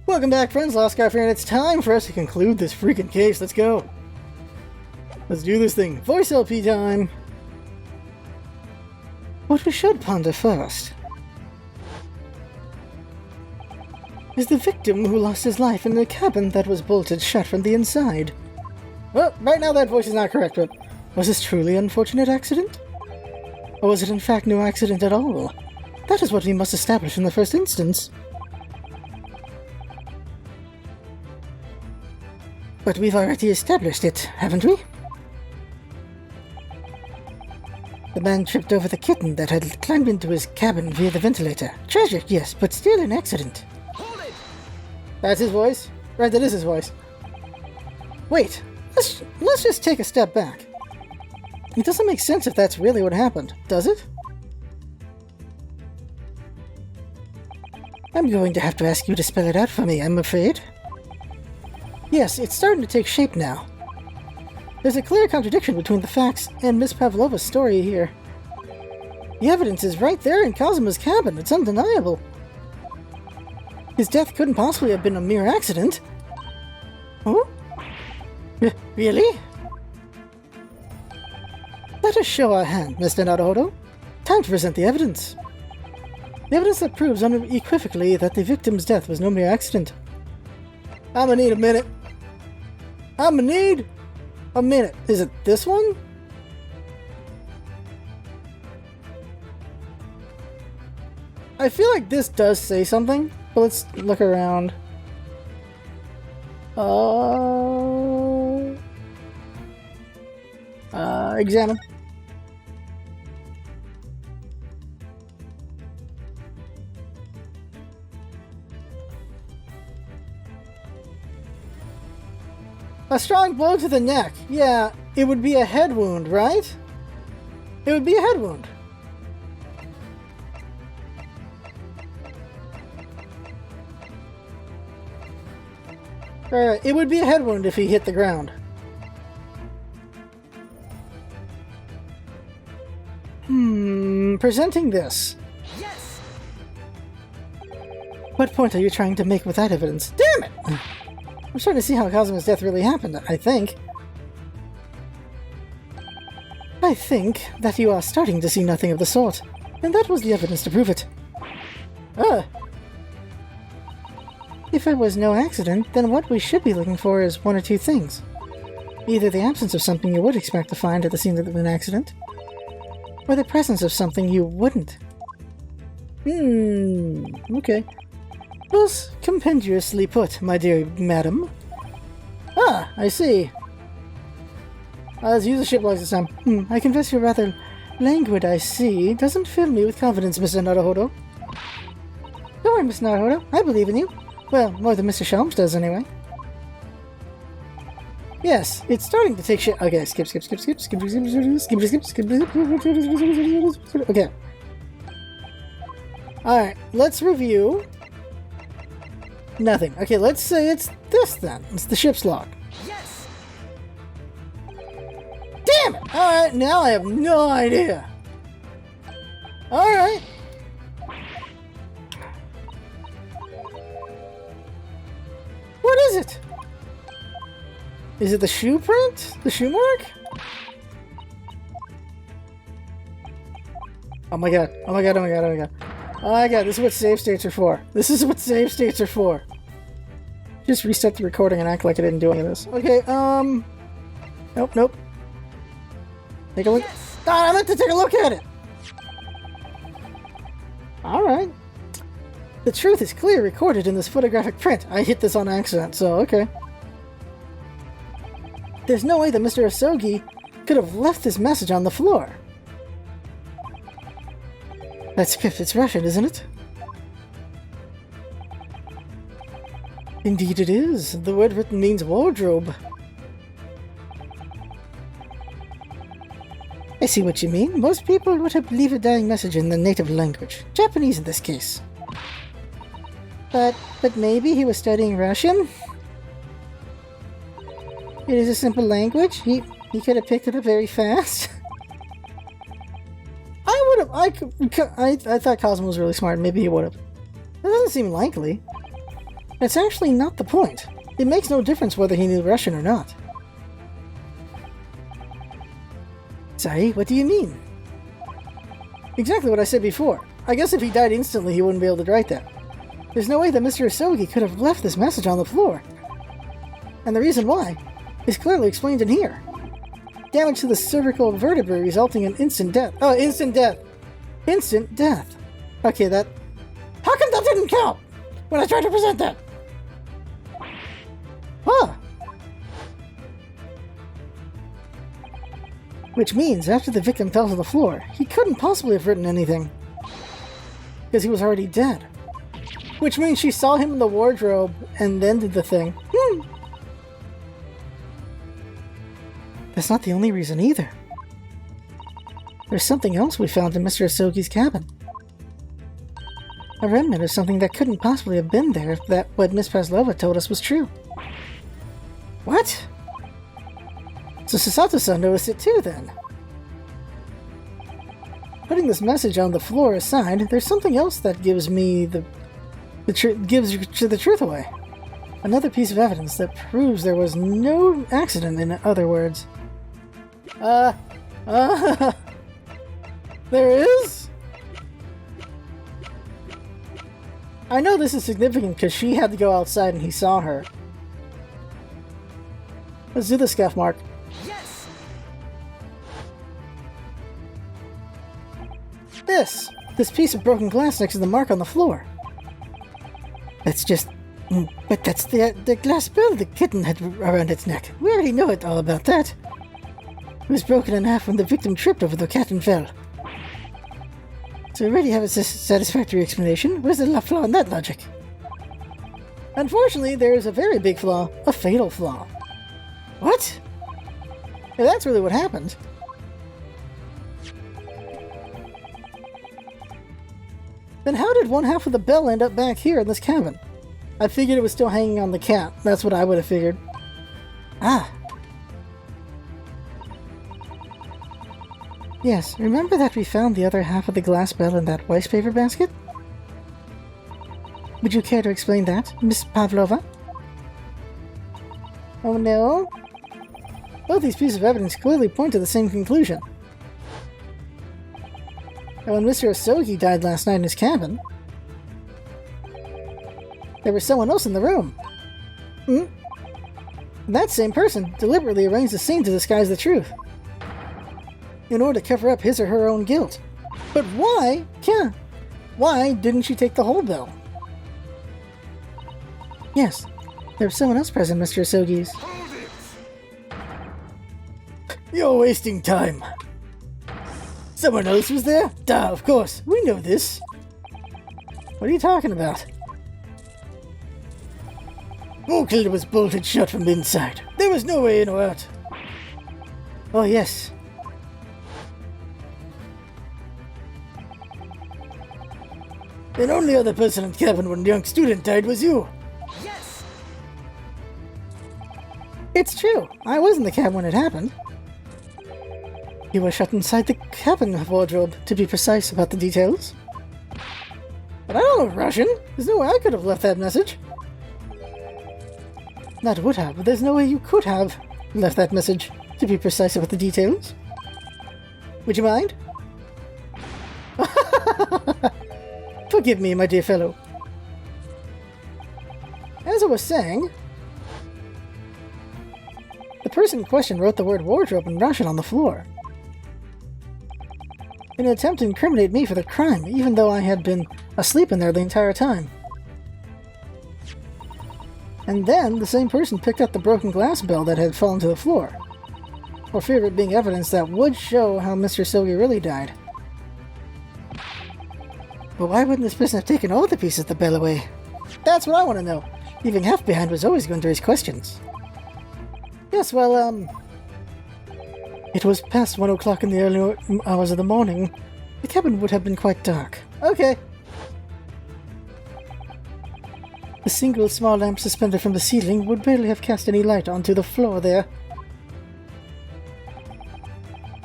Welcome back, friends. Lost Sky fan. It's time for us to conclude this freaking case. Let's go. Let's do this thing. Voice LP time. What we should ponder first is the victim who lost his life in the cabin that was bolted shut from the inside. Well, right now that voice is not correct, but was this truly an unfortunate accident? Or was it in fact no accident at all? That is what we must establish in the first instance. But we've already established it, haven't we? The man tripped over the kitten that had climbed into his cabin via the ventilator. Tragic, yes, but still an accident. Hold it! That's his voice? Right, that is his voice. Wait, let's just take a step back. It doesn't make sense if that's really what happened, does it? I'm going to have to ask you to spell it out for me, I'm afraid. Yes, it's starting to take shape now. There's a clear contradiction between the facts and Miss Pavlova's story here. The evidence is right there in Kazuma's cabin. It's undeniable. His death couldn't possibly have been a mere accident. Huh? Really? Let us show our hand, Mr. Naruhodo. Time to present the evidence. The evidence that proves unequivocally that the victim's death was no mere accident. I'm gonna need a minute. I'm gonna need a minute. Is it this one? I feel like this does say something, but let's look around. Examine. A strong blow to the neck. Yeah, it would be a head wound, right? It would be a head wound. It would be a head wound if he hit the ground. Presenting this. Yes! What point are you trying to make with that evidence? Damn it! I'm starting to see how Kazuma's death really happened, I think. I think that you are starting to see nothing of the sort, and that was the evidence to prove it. If it was no accident, then what we should be looking for is one or two things. Either the absence of something you would expect to find at the scene of an accident, or the presence of something you wouldn't. Okay. Most compendiously put, my dear madam. Ah, I see. Let's use the ship logs this time. I confess you're rather languid, I see. Doesn't fill me with confidence, Mr. Naruhodo. Don't worry, Mr. Naruhodo. I believe in you. Well, more than Mr. Shelms does, anyway. Yes, it's starting to take shit. Okay, skip. Okay. Alright, let's review. Nothing. Okay, let's say it's this then. It's the ship's log. Yes! Damn it! Alright, now I have no idea. Alright. What is it? Is it the shoe print? The shoe mark? Oh my god. Oh my god, oh my god, oh my god. Oh my god, this is what save states are for. This is what save states are for. Just reset the recording and act like I didn't do any of this. Okay, Nope. Take a look. Yes! Ah, I meant to take a look at it! Alright. The truth is clearly recorded in this photographic print. I hit this on accident, so okay. There's no way that Mr. Asogi could have left this message on the floor. That script, it's Russian, isn't it? Indeed it is. The word written means wardrobe. I see what you mean. Most people would have leave a dying message in the native language. Japanese in this case. But maybe he was studying Russian? It is a simple language. He could have picked it up very fast. I thought Cosmo was really smart. Maybe he would have. That doesn't seem likely. It's actually not the point. It makes no difference whether he knew Russian or not. Sorry, what do you mean? Exactly what I said before. I guess if he died instantly, he wouldn't be able to write that. There's no way that Mr. Asogi could have left this message on the floor. And the reason why is clearly explained in here. Damage to the cervical vertebrae resulting in instant death. Oh, instant death. Instant death. Okay, that... How come that didn't count when I tried to present that? Huh. Which means after the victim fell to the floor, he couldn't possibly have written anything. Because he was already dead. Which means she saw him in the wardrobe and then did the thing. That's not the only reason either. There's something else we found in Mr. Asogi's cabin. A remnant of something that couldn't possibly have been there if that what Miss Pavlova told us was true. What? So Sasato-san noticed it too, then. Putting this message on the floor aside, there's something else that gives me gives the truth away. Another piece of evidence that proves there was no accident, in other words. There is? I know this is significant because she had to go outside and he saw her. Let's do the scuff mark. Yes. This piece of broken glass next to the mark on the floor. That's just... But that's the glass bell the kitten had around its neck. We already know it all about that. It was broken in half when the victim tripped over the cat and fell. So we already have a satisfactory explanation. Where's the flaw in that logic? Unfortunately, there is a very big flaw. A fatal flaw. What? If that's really what happened. Then how did one half of the bell end up back here in this cabin? I figured it was still hanging on the cat. That's what I would have figured. Ah. Yes, remember that we found the other half of the glass bell in that waste paper basket? Would you care to explain that, Miss Pavlova? Oh no? Both these pieces of evidence clearly point to the same conclusion. And when Mr. Asogi died last night in his cabin, there was someone else in the room. That same person deliberately arranged the scene to disguise the truth, in order to cover up his or her own guilt. But why? Yeah. Why didn't she take the whole bell? Yes, there was someone else present, Mr. Asogi's. You're wasting time. Someone else was there? Duh, of course. We know this. What are you talking about? Volker was bolted shut from inside. There was no way in or out. Oh, yes. The only other person in the cabin when the young student died was you. Yes. It's true. I was in the cabin when it happened. You were shut inside the cabin wardrobe, to be precise about the details. But I don't know Russian. There's no way I could have left that message. That would have, but there's no way you could have left that message, to be precise about the details. Would you mind? Forgive me, my dear fellow. As I was saying, the person in question wrote the word wardrobe in Russian on the floor, in an attempt to incriminate me for the crime, even though I had been asleep in there the entire time. And then, the same person picked up the broken glass bell that had fallen to the floor, for fear of it being evidence that would show how Mr. Asogi really died. But why wouldn't this person have taken all the pieces of the bell away? That's what I want to know. Leaving half behind was always going to raise questions. Yes, well, it was past 1 o'clock in the early hours of the morning. The cabin would have been quite dark. Okay. The single small lamp suspended from the ceiling would barely have cast any light onto the floor there.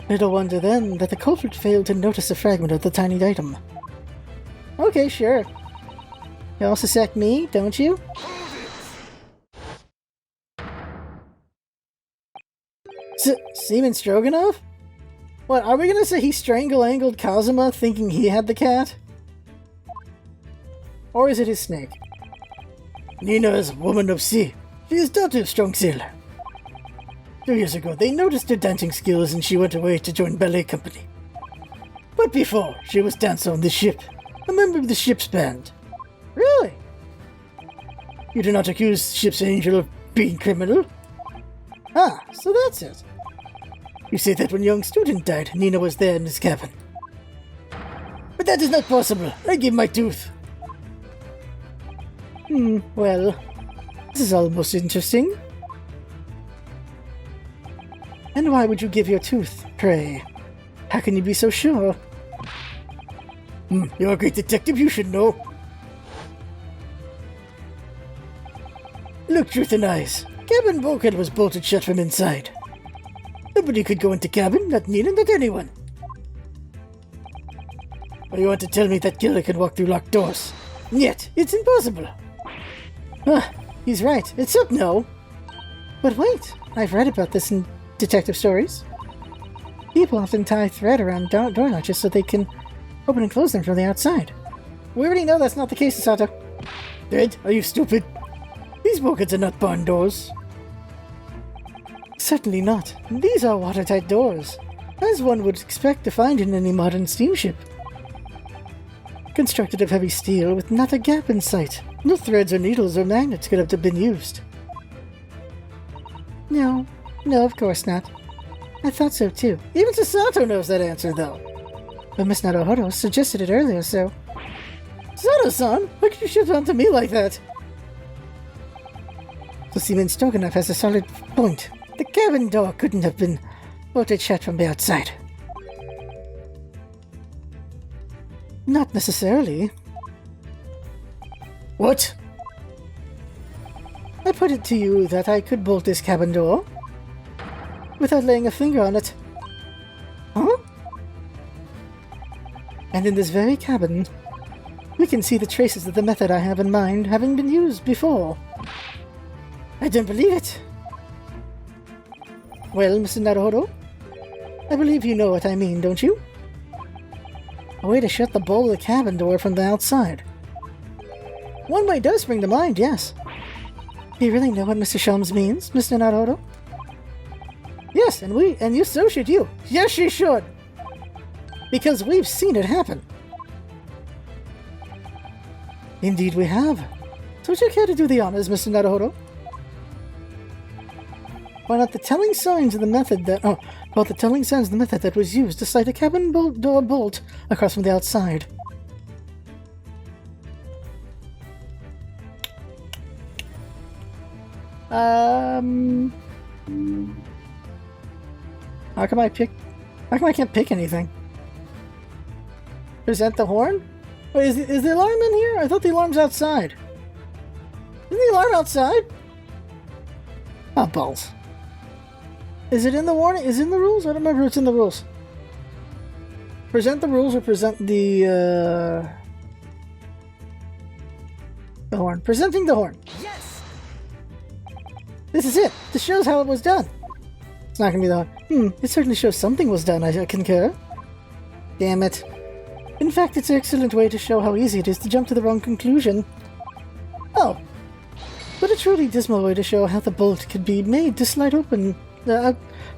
Little wonder then that the culprit failed to notice a fragment of the tiny item. Okay, sure. You also suspect me, don't you? Seaman Stroganoff? What, are we gonna say he strangle-angled Kazuma thinking he had the cat? Or is it his snake? Nina is a woman of sea. She is daughter of strong sailor. 2 years ago, they noticed her dancing skills and she went away to join ballet company. But before, she was dancer on the ship, a member of the ship's band. Really? You do not accuse ship's angel of being criminal? Ah, so that's it. You say that when young student died, Nina was there in his cabin. But that is not possible. I gave my tooth. Well, this is almost interesting. And why would you give your tooth, pray? How can you be so sure? You're a great detective, you should know. Look truth in eyes. Cabin bulkhead was bolted shut from inside. Nobody could go into cabin, not Nina, not anyone. Or you want to tell me that killer can walk through locked doors? Yet, it's impossible. He's right. It's up no. But wait, I've read about this in detective stories. People often tie thread around door latches so they can open and close them from the outside. We already know that's not the case, Sato. Thread? Are you stupid? These bulkheads are not barn doors. Certainly not. These are watertight doors, as one would expect to find in any modern steamship. Constructed of heavy steel with not a gap in sight. No threads or needles or magnets could have been used. No, of course not. I thought so too. Even Sato knows that answer, though. But Miss Naruhodo suggested it earlier, so... Sato-san, why could you shift onto me like that? So Seaman Stroganoff has a solid point. The cabin door couldn't have been bolted shut from the outside. Not necessarily. What? I put it to you that I could bolt this cabin door without laying a finger on it. Huh? And in this very cabin, we can see the traces of the method I have in mind having been used before. I don't believe it. Well, Mr. Naruhodo, I believe you know what I mean, don't you? A way to shut the bolt of the cabin door from the outside. One way does spring to mind, yes. Do you really know what Mr. Sholmes means, Mr. Naruhodo? Yes, and you, so should you. Yes, she should. Because we've seen it happen. Indeed we have. So would you care to do the honors, Mr. Naruhodo? Why not the telling signs of the method that... the telling signs of the method that was used to slide a cabin door bolt across from the outside. How come I can't pick anything? Present the horn? Wait, is the alarm in here? I thought the alarm's outside. Isn't the alarm outside? Oh, balls. Is it in the warning? Is it in the rules? I don't remember if it's in the rules. Present the rules or present the horn. Presenting the horn. Yes! This is it. This shows how it was done. It's not gonna be the horn. It certainly shows something was done, I concur. Damn it. In fact, it's an excellent way to show how easy it is to jump to the wrong conclusion. Oh. But a truly dismal way to show how the bolt could be made to slide open...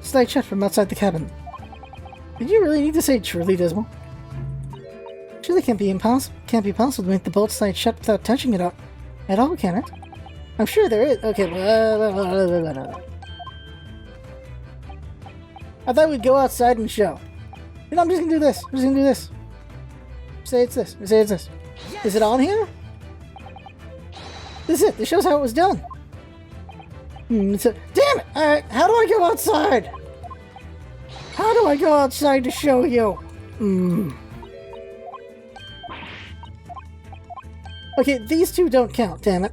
slide shut from outside the cabin. Did you really need to say truly dismal? Surely can't be possible to make the bolt slide shut without touching it at all, can it? I'm sure there is. Okay. I thought we'd go outside and show. You know, I'm just gonna do this. I'm just gonna do this. Say it's this. Say it's this. Yes. Is it on here? This is it. This shows how it was done. Damn it! Alright, how do I go outside? How do I go outside to show you? Okay, these two don't count, damn it.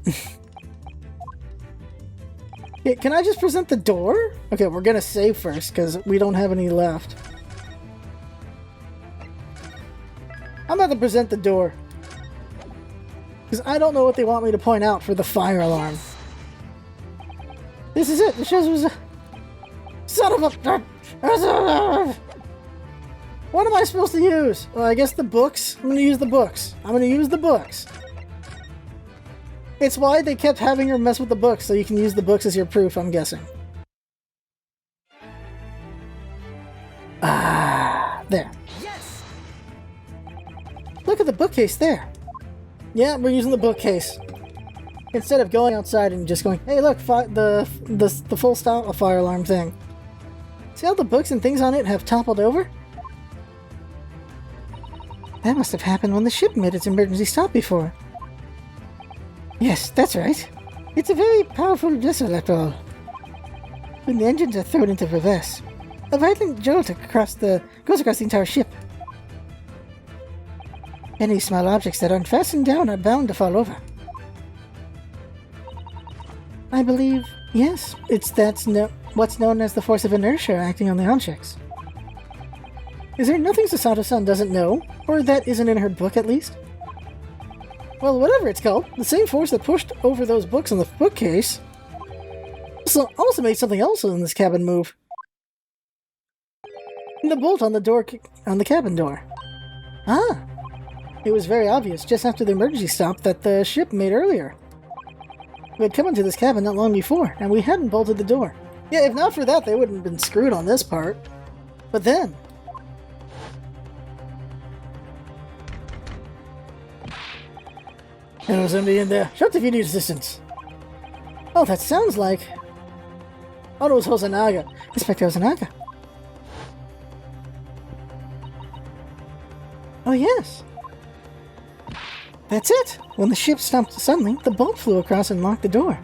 Okay, can I just present the door? Okay, we're gonna save first, because we don't have any left. I'm about to present the door. Because I don't know what they want me to point out for the fire alarm. This is it. It shows it was Son of a... What am I supposed to use? Well, I guess the books. I'm gonna use the books. It's why they kept having her mess with the books, so you can use the books as your proof, I'm guessing. Ah, there. Yes. Look at the bookcase there. Yeah, we're using the bookcase. Instead of going outside and just going, hey look, the full stop fire alarm thing. See how the books and things on it have toppled over? That must have happened when the ship made its emergency stop before. Yes, that's right. It's a very powerful vessel after all. When the engines are thrown into reverse, a violent jolt goes across the entire ship. Any small objects that aren't fastened down are bound to fall over. I believe, yes, what's known as the force of inertia acting on the objects. Is there nothing Sasato-san doesn't know? Or that isn't in her book, at least? Well, whatever it's called, the same force that pushed over those books in the bookcase also made something else in this cabin move. The bolt on the door, on the cabin door. Ah! It was very obvious, just after the emergency stop that the ship made earlier. We had come into this cabin not long before, and we hadn't bolted the door. Yeah, if not for that, they wouldn't have been screwed on this part. But then... Hello, somebody in there. Shout if you need assistance. Oh, that sounds like... Oh, it was Hosonaga. Inspector Hosonaga. Oh, yes. That's it. When the ship stopped suddenly, the bolt flew across and locked the door.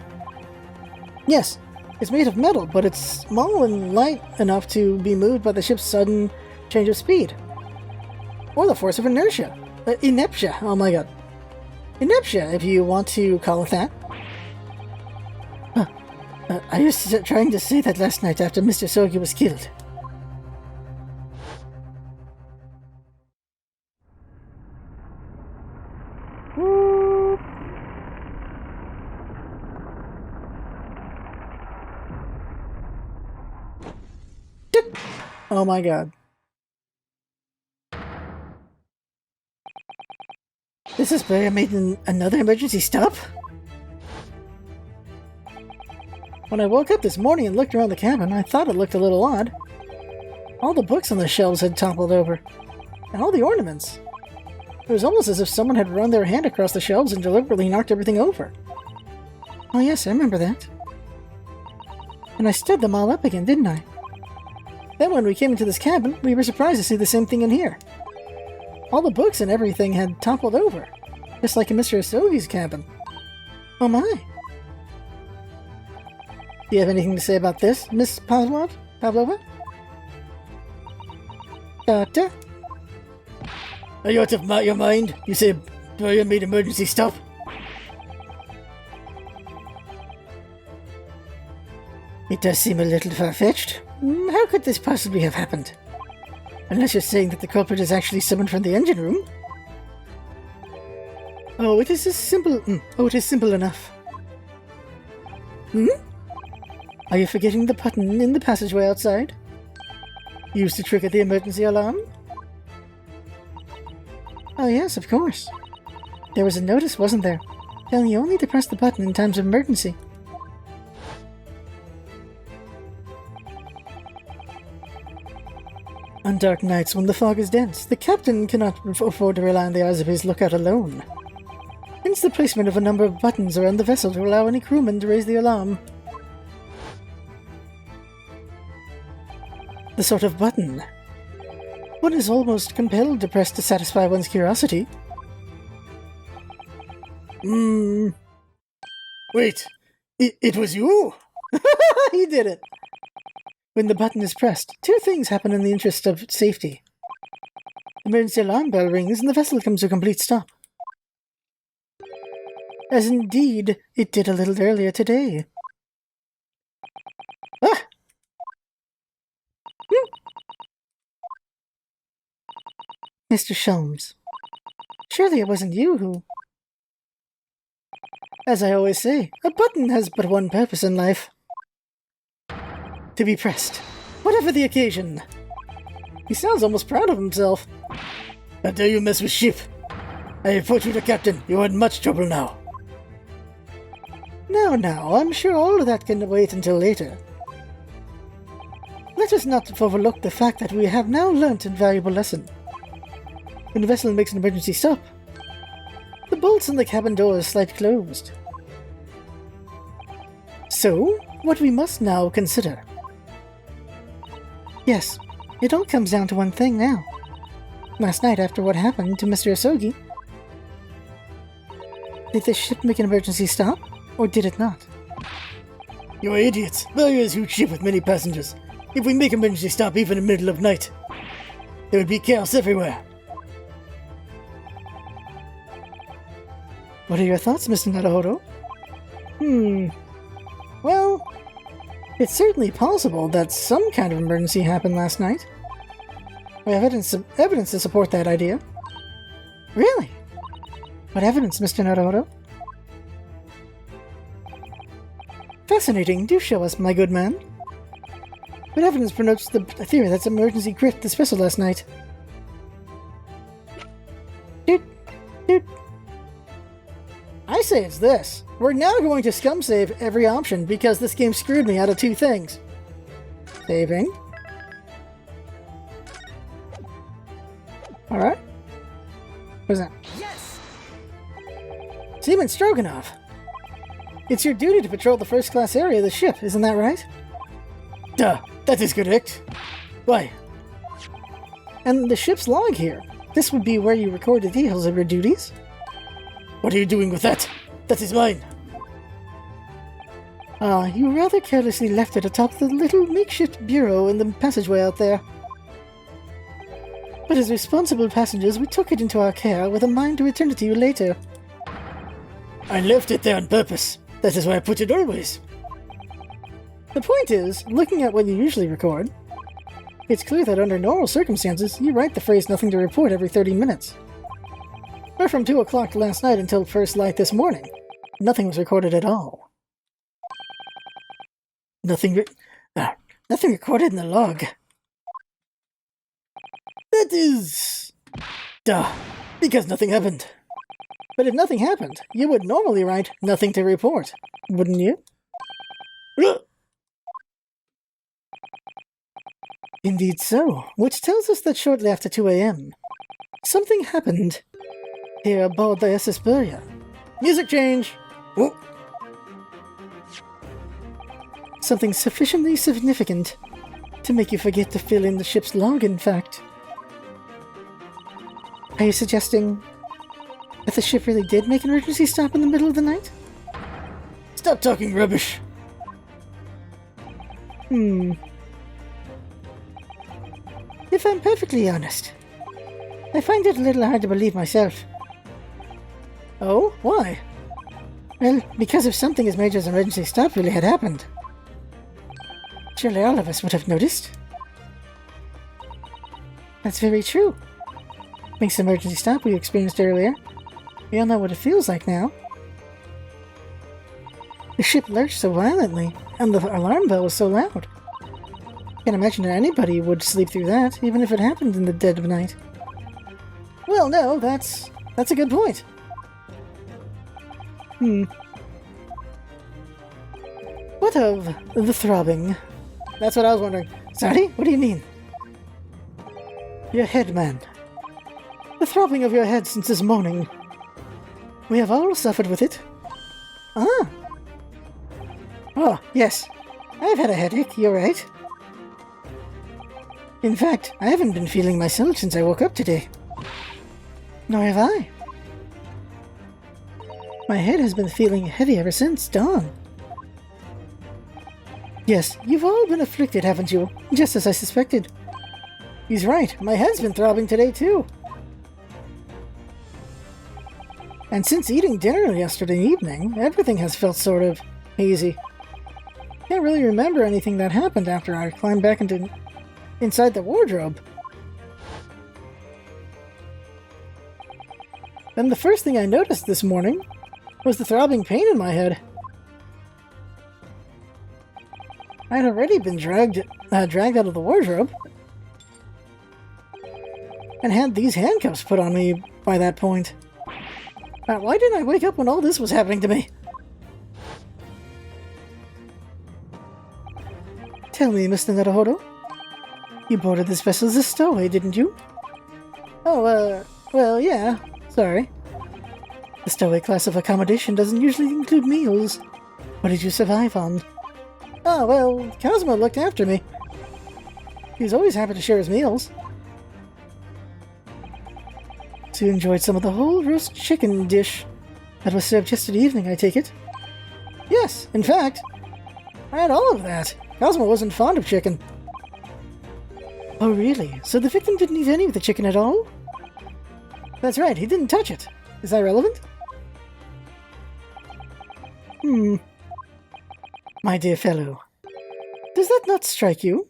Yes, it's made of metal, but it's small and light enough to be moved by the ship's sudden change of speed. Or the force of inertia. Ineptia. Oh my god. Ineptia, if you want to call it that. I was trying to say that last night after Mr. Sogi was killed. Oh my god. This is where I made another emergency stop? When I woke up this morning and looked around the cabin, I thought it looked a little odd. All the books on the shelves had toppled over, and all the ornaments. It was almost as if someone had run their hand across the shelves and deliberately knocked everything over. Oh yes, I remember that. And I stood them all up again, didn't I? Then when we came into this cabin, we were surprised to see the same thing in here. All the books and everything had toppled over, just like in Mr. Asogi's cabin. Oh my! Do you have anything to say about this, Miss Pavlova? Doctor? Are you out of your mind? You say Brian made emergency stop? It does seem a little far-fetched. How could this possibly have happened? Unless you're saying that the culprit is actually summoned from the engine room? Oh, it is simple enough. Are you forgetting the button in the passageway outside? Used to trigger the emergency alarm? Oh yes, of course. There was a notice, wasn't there? Telling you only to press the button in times of emergency. On dark nights when the fog is dense, the captain cannot afford to rely on the eyes of his lookout alone. Hence the placement of a number of buttons around the vessel to allow any crewman to raise the alarm. The sort of button one is almost compelled to press to satisfy one's curiosity. Wait, it was you? He did it! When the button is pressed, two things happen in the interest of safety. The emergency alarm bell rings and the vessel comes to a complete stop. As indeed it did a little earlier today. Ah! Mr. Sholmes, surely it wasn't you who... As I always say, a button has but one purpose in life. To be pressed. laugh at the occasion. He sounds almost proud of himself. How dare you mess with ship? I report you to Captain. You're in much trouble now. Now, I'm sure all of that can wait until later. Let us not overlook the fact that we have now learnt a valuable lesson. When the vessel makes an emergency stop, the bolts on the cabin doors slide closed. So, what we must now consider. Yes, it all comes down to one thing now. Last night, after what happened to Mr. Asogi, did the ship make an emergency stop, or did it not? You're idiots! Varia is a huge ship with many passengers. If we make an emergency stop even in the middle of night, there would be chaos everywhere. What are your thoughts, Mr. Naruhodo? Well, it's certainly possible that some kind of emergency happened last night. We have evidence to support that idea. Really? What evidence, Mr. Naruhodo? Fascinating. Do show us, my good man. What evidence promotes the theory that some emergency crit this vessel last night? Doot. I say it's this. We're now going to scum save every option because this game screwed me out of two things. Saving. Alright. What's that? Yes! Seaman Stroganoff. It's your duty to patrol the first-class area of the ship, isn't that right? Duh, that is correct. Why? And the ship's log here. This would be where you record the details of your duties. What are you doing with that? That is mine. You rather carelessly left it atop the little makeshift bureau in the passageway out there. But as responsible passengers, we took it into our care with a mind to return it to you later. I left it there on purpose. That is where I put it always. The point is, looking at what you usually record, it's clear that under normal circumstances, you write the phrase "nothing to report" every 30 minutes. But from 2 o'clock last night until first light this morning, nothing was recorded at all. Nothing recorded in the log. That is... duh, because nothing happened. But if nothing happened, you would normally write "nothing to report," wouldn't you? Indeed so, which tells us that shortly after 2 a.m., something happened here aboard the SS Buria. Music change! Whoop. Something sufficiently significant to make you forget to fill in the ship's log, in fact. Are you suggesting that the ship really did make an emergency stop in the middle of the night? Stop talking rubbish! If I'm perfectly honest, I find it a little hard to believe myself. Oh? Why? Well, because if something as major as an emergency stop really had happened, surely all of us would have noticed. That's very true. Thanks to the emergency stop we experienced earlier, we all know what it feels like now. The ship lurched so violently, and the alarm bell was so loud. Can't imagine that anybody would sleep through that, even if it happened in the dead of night. Well, no, that's a good point. What of the throbbing? That's what I was wondering. Sorry? What do you mean? Your head, man. The throbbing of your head since this morning. We have all suffered with it. Ah. Oh, yes. I've had a headache, you're right. In fact, I haven't been feeling myself since I woke up today. Nor have I. My head has been feeling heavy ever since dawn. Yes, you've all been afflicted, haven't you? Just as I suspected. He's right, my head's been throbbing today too. And since eating dinner yesterday evening, everything has felt sort of hazy. Can't really remember anything that happened after I climbed back inside the wardrobe. And the first thing I noticed this morning was the throbbing pain in my head. I'd already been dragged out of the wardrobe and had these handcuffs put on me by that point. Why didn't I wake up when all this was happening to me? Tell me, Mr. Naruhodo, you boarded this vessel as a stowaway, didn't you? Oh, well, yeah. Sorry. The stowaway class of accommodation doesn't usually include meals. What did you survive on? Oh, well, Cosmo looked after me. He's always happy to share his meals. So you enjoyed some of the whole roast chicken dish that was served yesterday evening, I take it? Yes, in fact, I had all of that. Cosmo wasn't fond of chicken. Oh, really? So the victim didn't eat any of the chicken at all? That's right, he didn't touch it. Is that relevant? My dear fellow, does that not strike you?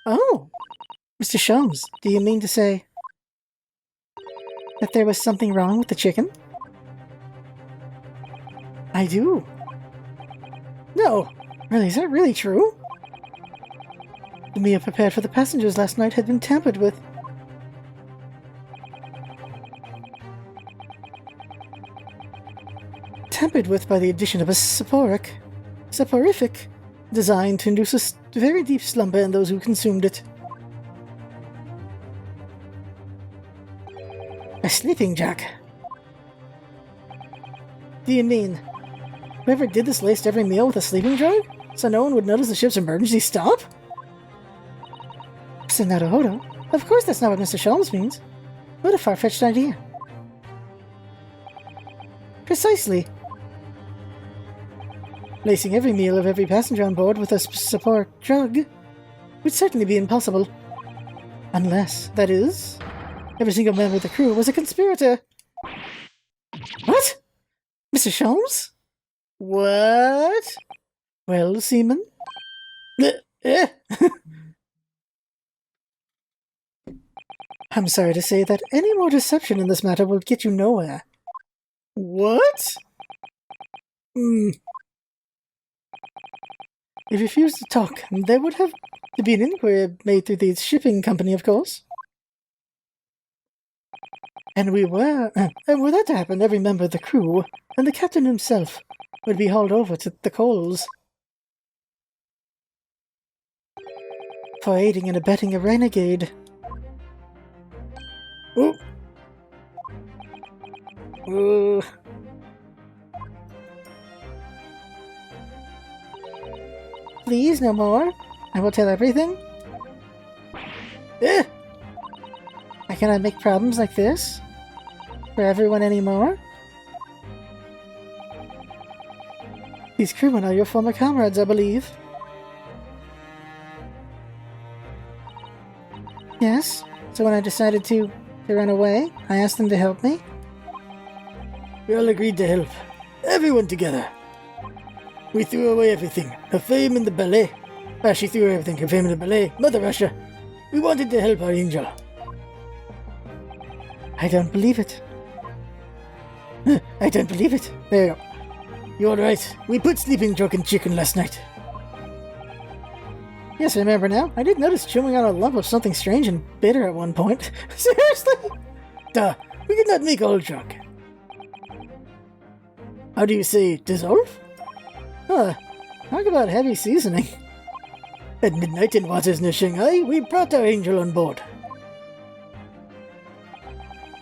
Oh, Mr. Sholmes, do you mean to say that there was something wrong with the chicken? I do. No, really, is that really true? The meal prepared for the passengers last night had been tampered with. Tampered with by the addition of a soporific designed to induce a very deep slumber in those who consumed it. A sleeping jack. Do you mean whoever did this laced every meal with a sleeping drug, so no one would notice the ship's emergency stop? Mr. Naruhodo, of course that's not what Mr. Sholmes means. What a far-fetched idea. Precisely. Lacing every meal of every passenger on board with a support drug would certainly be impossible. Unless, that is, every single member of the crew was a conspirator. What? Mr. Sholmes? What? Well, seaman? I'm sorry to say that any more deception in this matter will get you nowhere. What? If you refused to talk, there would have to be an inquiry made through the shipping company, of course. And were that to happen, every member of the crew, and the captain himself, would be hauled over to the coals for aiding and abetting a renegade. Ooh. Ooh. Please, no more. I will tell everything. I cannot make problems like this for everyone anymore. These crewmen are your former comrades, I believe. Yes, so when I decided to run away, I asked them to help me. We all agreed to help. Everyone together. We threw away everything. Her fame in the ballet. She threw away everything. Her fame in the ballet. Mother Russia. We wanted to help our angel. I don't believe it. I don't believe it. There you go. You're right. We put sleeping drug in chicken last night. Yes, I remember now. I did notice chewing on a lump of something strange and bitter at one point. Seriously? Duh. We could not make all drug. How do you say, dissolve? Talk about heavy seasoning. At midnight in waters near Shanghai, we brought our angel on board.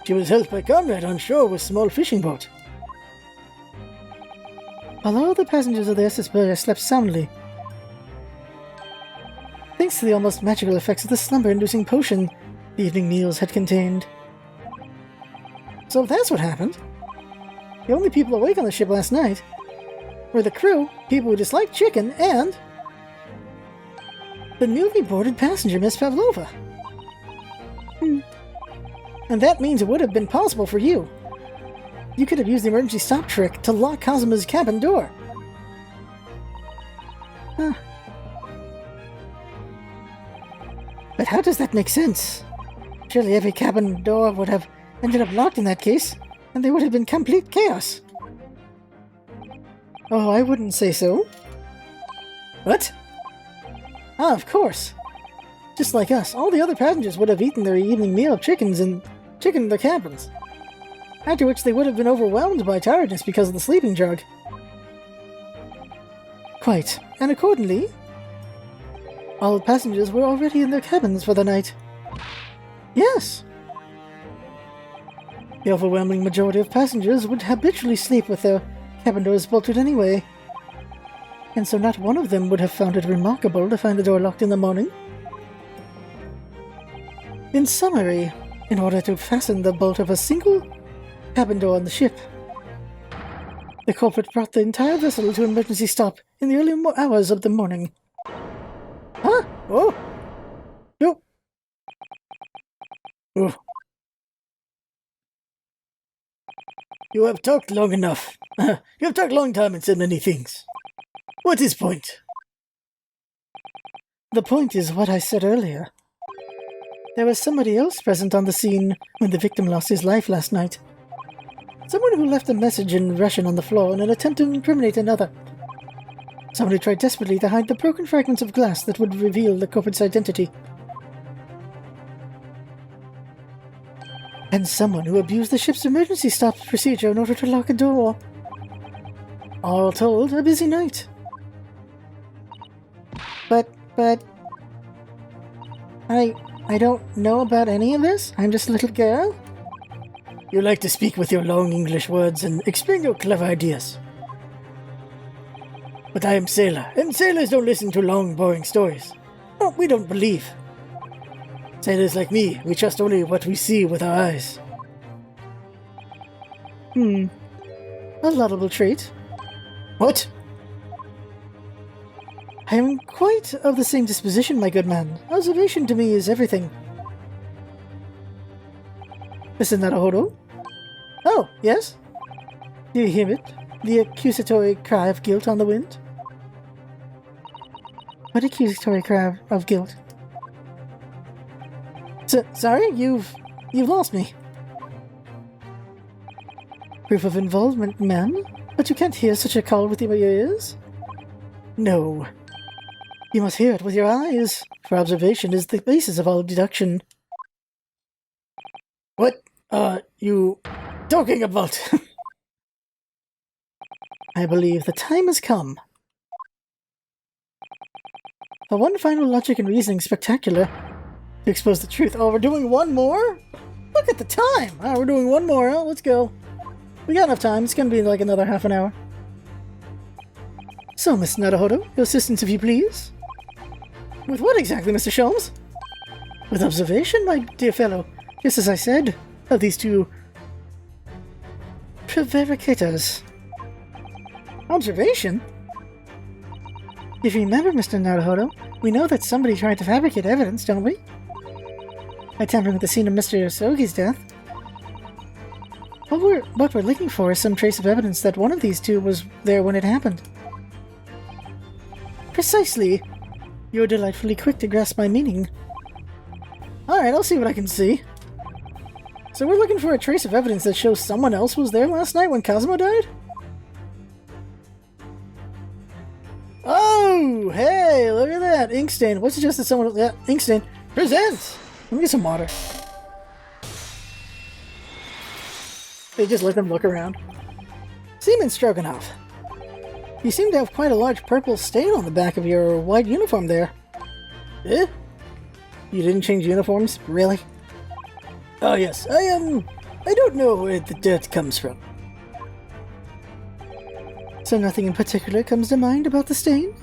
She was helped by Conrad on shore with a small fishing boat. Although the passengers of the SS Burger slept soundly, thanks to the almost magical effects of the slumber-inducing potion the evening meals had contained. So that's what happened. The only people awake on the ship last night were the crew, people who disliked chicken, and the newly boarded passenger, Miss Pavlova. And that means it would have been possible for you. You could have used the emergency stop trick to lock Cosmo's cabin door. But how does that make sense? Surely every cabin door would have ended up locked in that case, and there would have been complete chaos. Oh, I wouldn't say so. What? Ah, of course. Just like us, all the other passengers would have eaten their evening meal of chicken in their cabins. After which they would have been overwhelmed by tiredness because of the sleeping drug. Quite. And accordingly, all passengers were already in their cabins for the night. Yes. The overwhelming majority of passengers would habitually sleep with their cabin doors bolted anyway. And so not one of them would have found it remarkable to find the door locked in the morning. In summary, in order to fasten the bolt of a single cabin door on the ship, the culprit brought the entire vessel to an emergency stop in the early hours of the morning. Huh? Oh! Yo! Oh. You have talked long enough. You have talked a long time and said many things. What is point? The point is what I said earlier. There was somebody else present on the scene when the victim lost his life last night. Someone who left a message in Russian on the floor in an attempt to incriminate another. Someone who tried desperately to hide the broken fragments of glass that would reveal the culprit's identity. And someone who abused the ship's emergency stop procedure in order to lock a door. All told, a busy night. But... I don't know about any of this. I'm just a little girl. You like to speak with your long English words and explain your clever ideas. But I am sailor, and sailors don't listen to long, boring stories. No, we don't believe. Sailors like me, we trust only what we see with our eyes. A laudable trait. What? I am quite of the same disposition, my good man. Observation to me is everything. Mr. Naruhodo? Oh, yes? Do you hear it? The accusatory cry of guilt on the wind? What accusatory cry of guilt? Sorry? You've lost me. Proof of involvement, ma'am? But you can't hear such a call with your ears? No. You must hear it with your eyes, for observation is the basis of all deduction. What are you talking about? I believe the time has come. For one final logic and reasoning spectacular to expose the truth. Oh, we're doing one more? Look at the time! We're doing one more. Oh, let's go. We got enough time. It's gonna be like another half an hour. So, Miss Naruhodo, your assistance if you please. With what exactly, Mr. Sholmes? With observation, my dear fellow. Just as I said, of these two prevaricators. Observation? If you remember, Mr. Naruhodo, we know that somebody tried to fabricate evidence, don't we? By tampering with the scene of Mr. Yosogi's death. What we're looking for is some trace of evidence that one of these two was there when it happened. Precisely. You're delightfully quick to grasp my meaning. Alright, I'll see what I can see. So we're looking for a trace of evidence that shows someone else was there last night when Cosmo died? Oh, hey, look at that. Ink stain. What suggested someone... Yeah, ink stain. Present! Let me get some water. They just let them look around. Seaman Stroganoff. You seem to have quite a large purple stain on the back of your white uniform there. Eh? You didn't change uniforms? Really? Oh yes, I don't know where the dirt comes from. So nothing in particular comes to mind about the stain?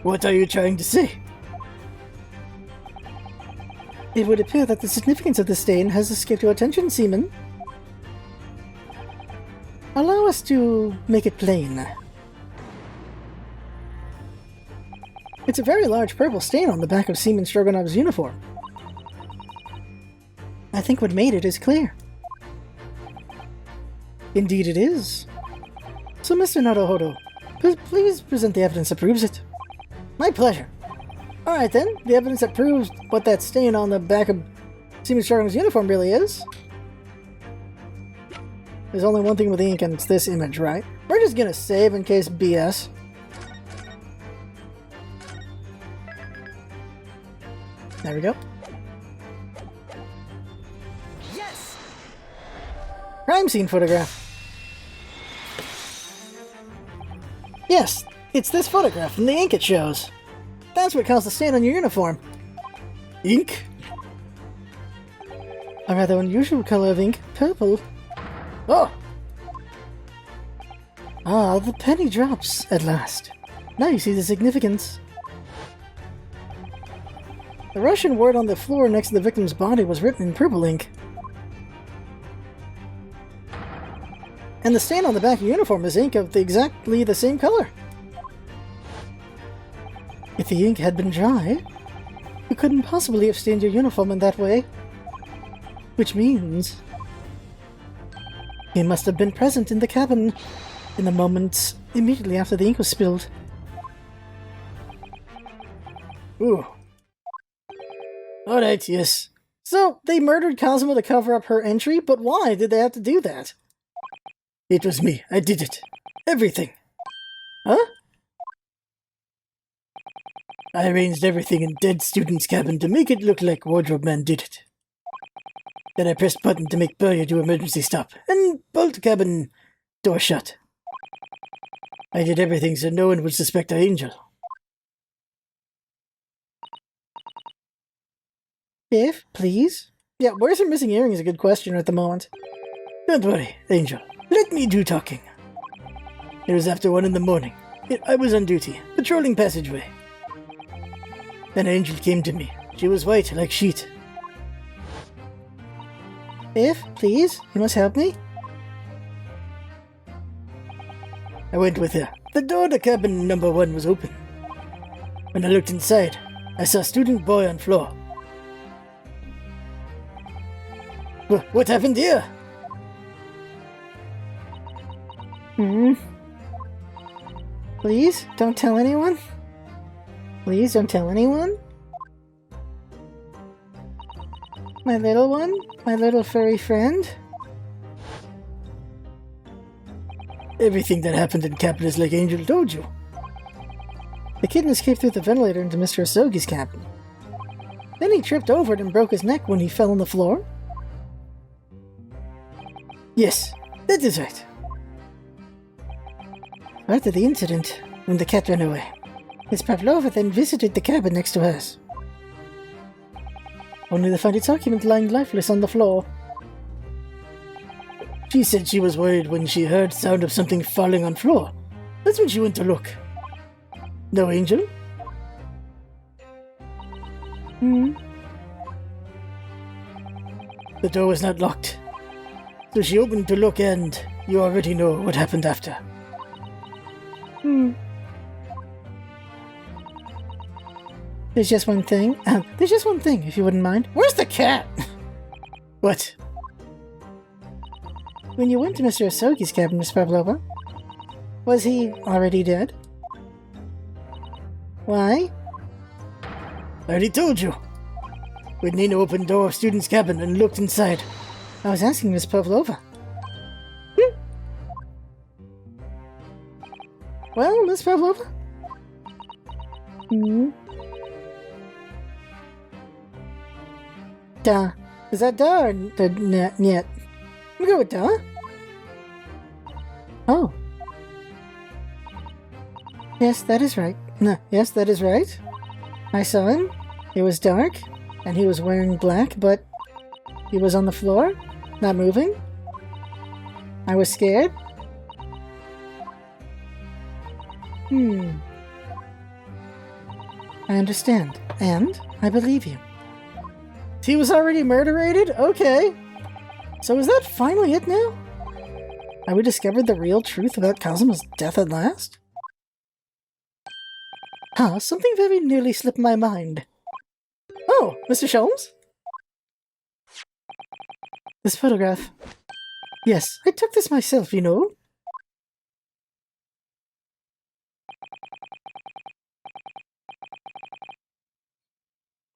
What are you trying to say? It would appear that the significance of the stain has escaped your attention, Seaman. Allow us to make it plain. It's a very large purple stain on the back of Seaman Stroganov's uniform. I think what made it is clear. Indeed it is. So, Mr. Naruhodo, please present the evidence that proves it. My pleasure. Alright then, the evidence that proves what that stain on the back of Seaman Stroganov's uniform really is. There's only one thing with ink, and it's this image, right? We're just gonna save in case BS. There we go. Yes! Crime scene photograph. Yes, it's this photograph and the ink it shows. That's what caused the stain on your uniform. Ink? A rather unusual color of ink, purple. Oh! Ah, the penny drops, at last. Now you see the significance. The Russian word on the floor next to the victim's body was written in purple ink. And the stain on the back of your uniform is ink of exactly the same color. If the ink had been dry, you couldn't possibly have stained your uniform in that way. Which means he must have been present in the cabin in the moments immediately after the ink was spilled. Ooh. Alright, yes. So, they murdered Cosmo to cover up her entry, but why did they have to do that? It was me. I did it. Everything. Huh? I arranged everything in dead student's cabin to make it look like Wardrobe Man did it. Then I pressed button to make Burrier do emergency stop, and bolt cabin door shut. I did everything so no one would suspect our Angel. If, please? Yeah, where's her missing earring is a good question at the moment. Don't worry, Angel. Let me do talking. It was after 1 in the morning. I was on duty, patrolling passageway. Then Angel came to me. She was white like sheet. If, please, you must help me. I went with her. The door to cabin number 1 was open. When I looked inside, I saw student boy on floor. What happened here? Please, don't tell anyone. Please, don't tell anyone. My little one? My little furry friend? Everything that happened in cabin is like Angel told you. The kitten escaped through the ventilator into Mr. Asogi's cabin. Then he tripped over it and broke his neck when he fell on the floor. Yes, that is right. After the incident, when the cat ran away, Miss Pavlova then visited the cabin next to hers. Only to find its occupant lying lifeless on the floor. She said she was worried when she heard sound of something falling on floor. That's when she went to look. No Angel? The door was not locked. So she opened to look and you already know what happened after. There's just one thing. There's just one thing, if you wouldn't mind. Where's the cat? What? When you went to Mr. Asogi's cabin, Miss Pavlova, was he already dead? Why? I already told you. When Nina opened door of student's cabin and looked inside. I was asking Miss Pavlova. Well, Miss Pavlova? Da. Is that da or niet? We go with da. Oh. Yes, that is right. Yes, that is right. I saw him. It was dark, and he was wearing black, but he was on the floor, not moving. I was scared. I understand, and I believe you. He was already murderated? Okay. So is that finally it now? Have we discovered the real truth about Cosmo's death at last? Something very nearly slipped my mind. Oh, Mr. Sholmes? This photograph. Yes, I took this myself, you know.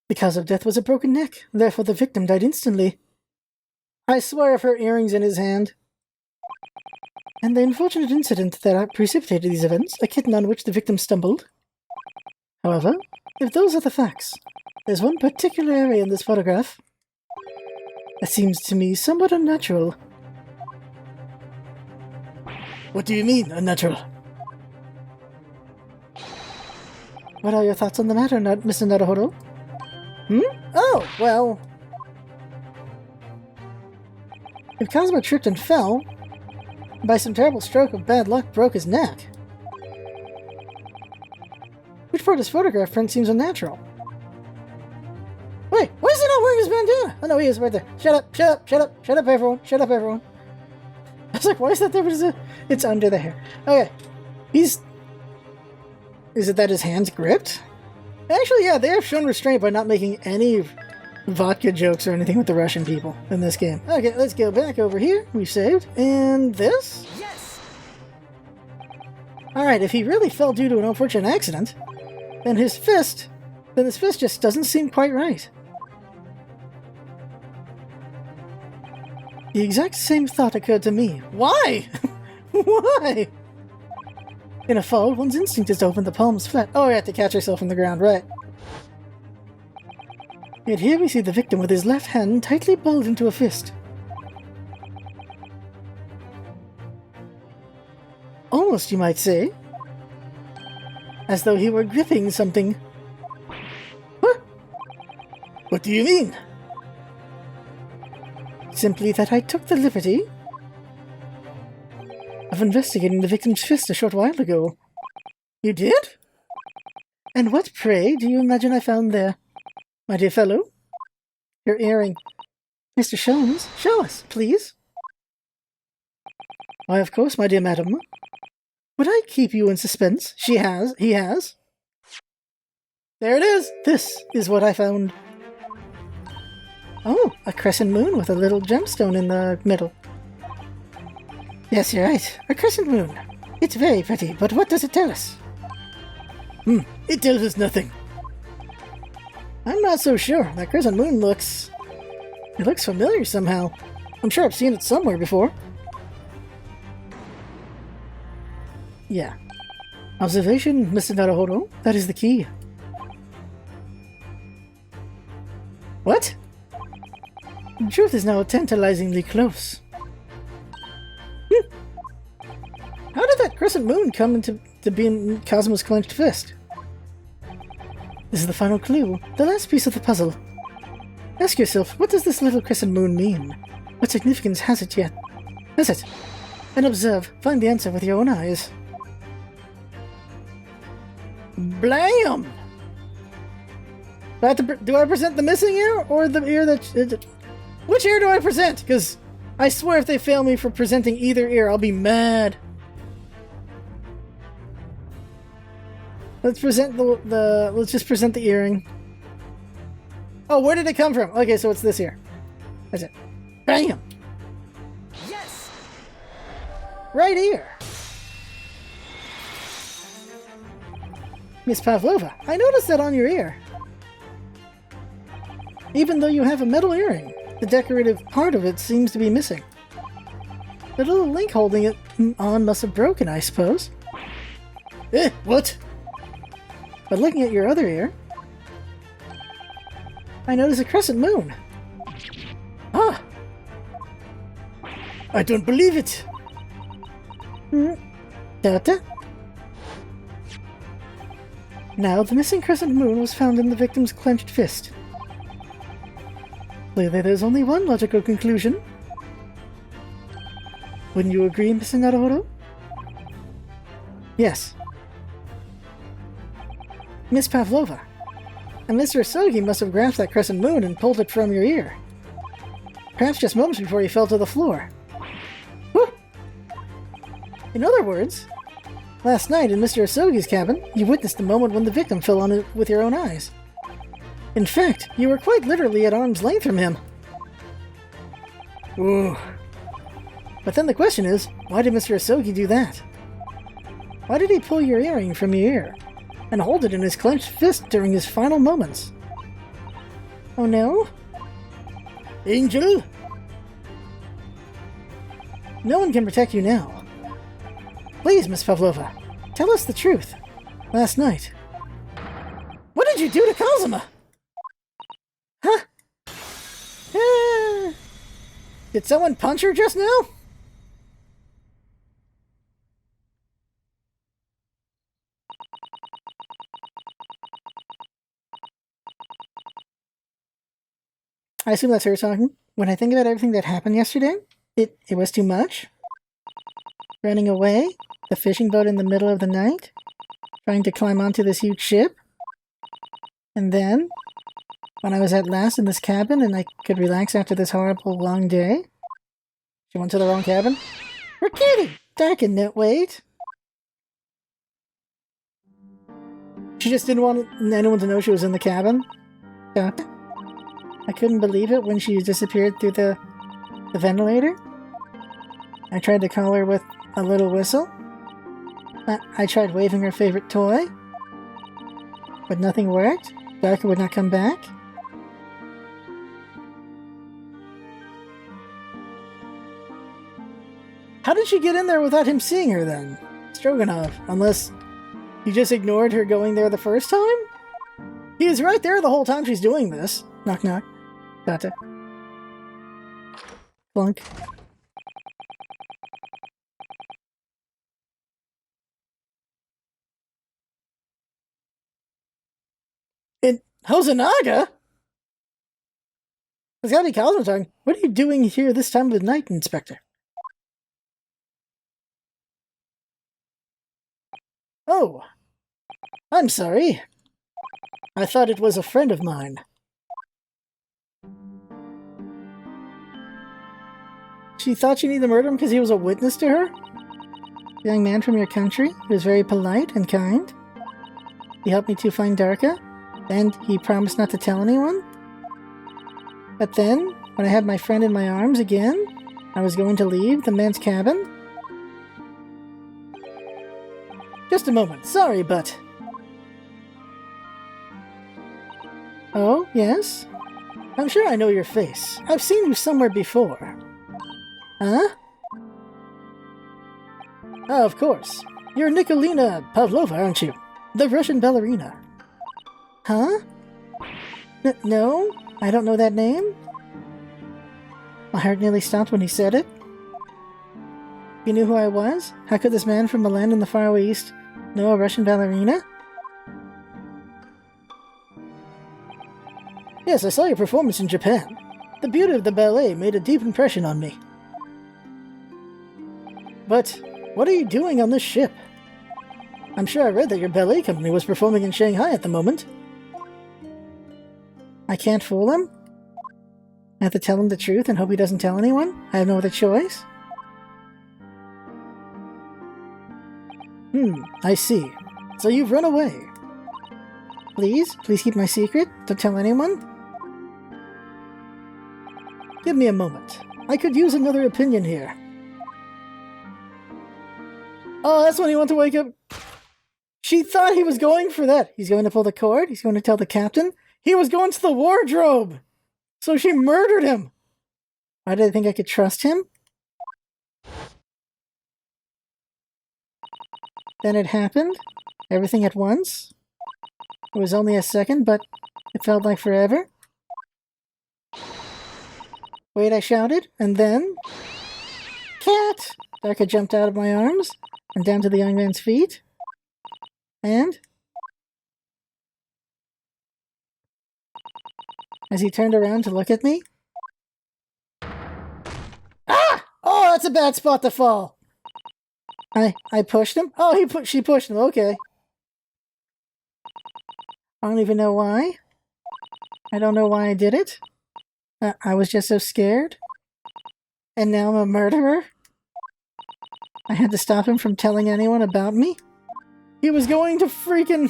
The cause of death was a broken neck, therefore the victim died instantly. I swear if her earrings in his hand. And the unfortunate incident that precipitated these events, a kitten on which the victim stumbled. However, if those are the facts, There's one particular area in this photograph that seems to me somewhat unnatural. What do you mean, unnatural? What are your thoughts on the matter, Mr. Naruhodo? Oh, well... If Kazuma tripped and fell, and by some terrible stroke of bad luck broke his neck, which part of this photograph print seems unnatural? Wait, why is he not wearing his bandana? Oh no, he is right there. Shut up, shut up, shut up, shut up everyone, shut up everyone. I was like, why is that there? It's under the hair. Okay, is it that his hand's gripped? Actually, yeah, they have shown restraint by not making any vodka jokes or anything with the Russian people in this game. Okay, let's go back over here. We've saved. And this? Yes! Alright, if he really fell due to an unfortunate accident, then his fist just doesn't seem quite right. The exact same thought occurred to me. Why? Why? In a fall, one's instinct is to open the palms flat. Oh, you have to catch yourself on the ground, right. Yet here we see the victim with his left hand tightly balled into a fist. Almost, you might say, as though he were gripping something. Huh? What do you mean? Simply that I took the liberty of investigating the victim's fist a short while ago. You did? And what, pray, do you imagine I found there? My dear fellow? Your earring. Mr. Sholmes, show us, please. Why, of course, my dear madam. Would I keep you in suspense? He has. There it is! This is what I found. Oh, a crescent moon with a little gemstone in the middle. Yes, you're right. A crescent moon. It's very pretty, but what does it tell us? It tells us nothing. I'm not so sure. That crescent moon looks... It looks familiar somehow. I'm sure I've seen it somewhere before. Yeah. Observation, Mr. Naruhodo. That is the key. What? The truth is now tantalizingly close. How did that crescent moon come into being Kazuma's clenched fist? This is the final clue, the last piece of the puzzle. Ask yourself, what does this little crescent moon mean? What significance has it yet? Has it? And observe, find the answer with your own eyes. Blam! Do I present the missing ear, or the ear that... Which ear do I present? Because I swear if they fail me for presenting either ear, I'll be mad. Let's present let's just present the earring. Oh, where did it come from? Okay, so it's this ear. That's it. Bam! Yes! Right ear. Miss Pavlova, I noticed that on your ear. Even though you have a metal earring, the decorative part of it seems to be missing. The little link holding it on must have broken, I suppose. What? But looking at your other ear, I notice a crescent moon. Ah! I don't believe it! Data? Now, the missing crescent moon was found in the victim's clenched fist. Clearly, there's only one logical conclusion. Wouldn't you agree, Mr. Naruhodo? Yes. Miss Pavlova, and Mr. Asogi must have grasped that crescent moon and pulled it from your ear. Perhaps just moments before he fell to the floor. Whew. In other words, last night in Mr. Asogi's cabin, you witnessed the moment when the victim fell on it with your own eyes. In fact, you were quite literally at arm's length from him. Ooh. But then the question is, why did Mr. Asogi do that? Why did he pull your earring from your ear and hold it in his clenched fist during his final moments? Oh no? Angel? No one can protect you now. Please, Miss Pavlova, tell us the truth. Last night. What did you do to Kazuma? Huh? Did someone punch her just now? I assume that's her talking. When I think about everything that happened yesterday, it was too much. Running away, the fishing boat in the middle of the night, trying to climb onto this huge ship. And then, when I was at last in this cabin and I could relax after this horrible long day, she went to the wrong cabin. We're kidding! Dark and net, wait. She just didn't want anyone to know she was in the cabin. I couldn't believe it when she disappeared through the ventilator. I tried to call her with a little whistle. I tried waving her favorite toy. But nothing worked. Darka would not come back. How did she get in there without him seeing her then? Stroganoff, unless he just ignored her going there the first time? He is right there the whole time she's doing this. Knock knock. Gotcha. Flunk. In Hosonaga? It's gotta be Cosmotone. What are you doing here this time of the night, Inspector? Oh, I'm sorry. I thought it was a friend of mine. She thought she needed to murder him because he was a witness to her? Young man from your country, he was very polite and kind. He helped me to find Darka, and he promised not to tell anyone. But then, when I had my friend in my arms again, I was going to leave the man's cabin. Just a moment, sorry, but... Oh, yes? I'm sure I know your face. I've seen you somewhere before. Huh? Oh, of course. You're Nikolina Pavlova, aren't you? The Russian ballerina. Huh? No, I don't know that name. My heart nearly stopped when he said it. You knew who I was? How could this man from a land in the faraway east know a Russian ballerina? Yes, I saw your performance in Japan. The beauty of the ballet made a deep impression on me. But what are you doing on this ship? I'm sure I read that your ballet company was performing in Shanghai at the moment. I can't fool him? I have to tell him the truth and hope he doesn't tell anyone? I have no other choice? I see. So you've run away. Please keep my secret. Don't tell anyone. Give me a moment. I could use another opinion here. Oh, that's when he went to wake up. She thought he was going for that. He's going to pull the cord. He's going to tell the captain. He was going to the wardrobe. So she murdered him. Why did I think I could trust him? Then it happened. Everything at once. It was only a second, but it felt like forever. Wait, I shouted, and then... Cat! Darka jumped out of my arms and down to the young man's feet. And... as he turned around to look at me... Ah! Oh, that's a bad spot to fall! I pushed him? Oh, she pushed him, okay. I don't even know why. I don't know why I did it. I was just so scared. And now I'm a murderer? I had to stop him from telling anyone about me? He was going to freaking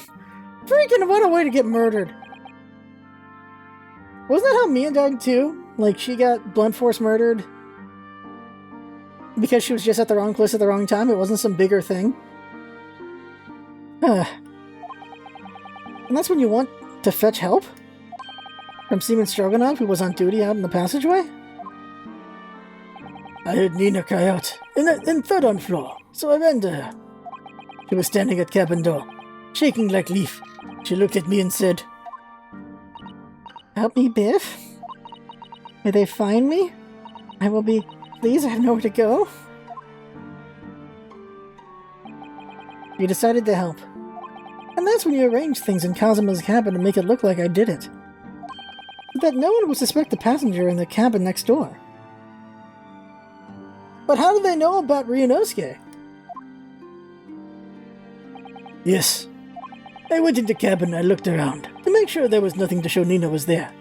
what a way to get murdered. Wasn't that how Mia died too? Like, she got blunt force murdered because she was just at the wrong place at the wrong time? It wasn't some bigger thing. And that's when you want to fetch help? From Seaman Stroganoff, who was on duty out in the passageway? I heard Nina cry out in third on floor, so I ran to her. She was standing at cabin door, shaking like leaf. She looked at me and said, Help me, Biff? May they find me? I will be... Please, I have nowhere to go. You decided to help. And that's when you arranged things in Kazuma's cabin to make it look like I did it. So that no one would suspect the passenger in the cabin next door. But how did they know about Ryunosuke? Yes. I went into cabin and I looked around to make sure there was nothing to show Nina was there.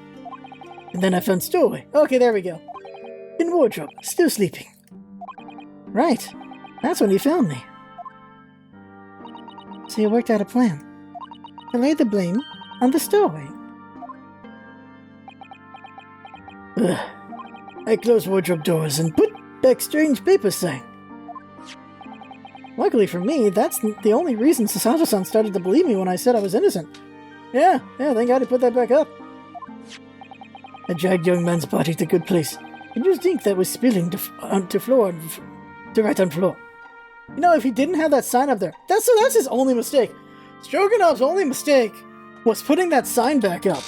And then I found Stowaway. Okay, there we go. In wardrobe, still sleeping. Right. That's when he found me. So you worked out a plan to lay the blame on the Stowaway. I closed wardrobe doors and put back strange paper sign. Luckily for me, that's the only reason Sasato-san started to believe me when I said I was innocent. Yeah, thank God he put that back up. I dragged young man's body to good place and used ink that was spilling onto floor to write on floor. You know, if he didn't have that sign up there, that's his only mistake. Stroganov's only mistake was putting that sign back up.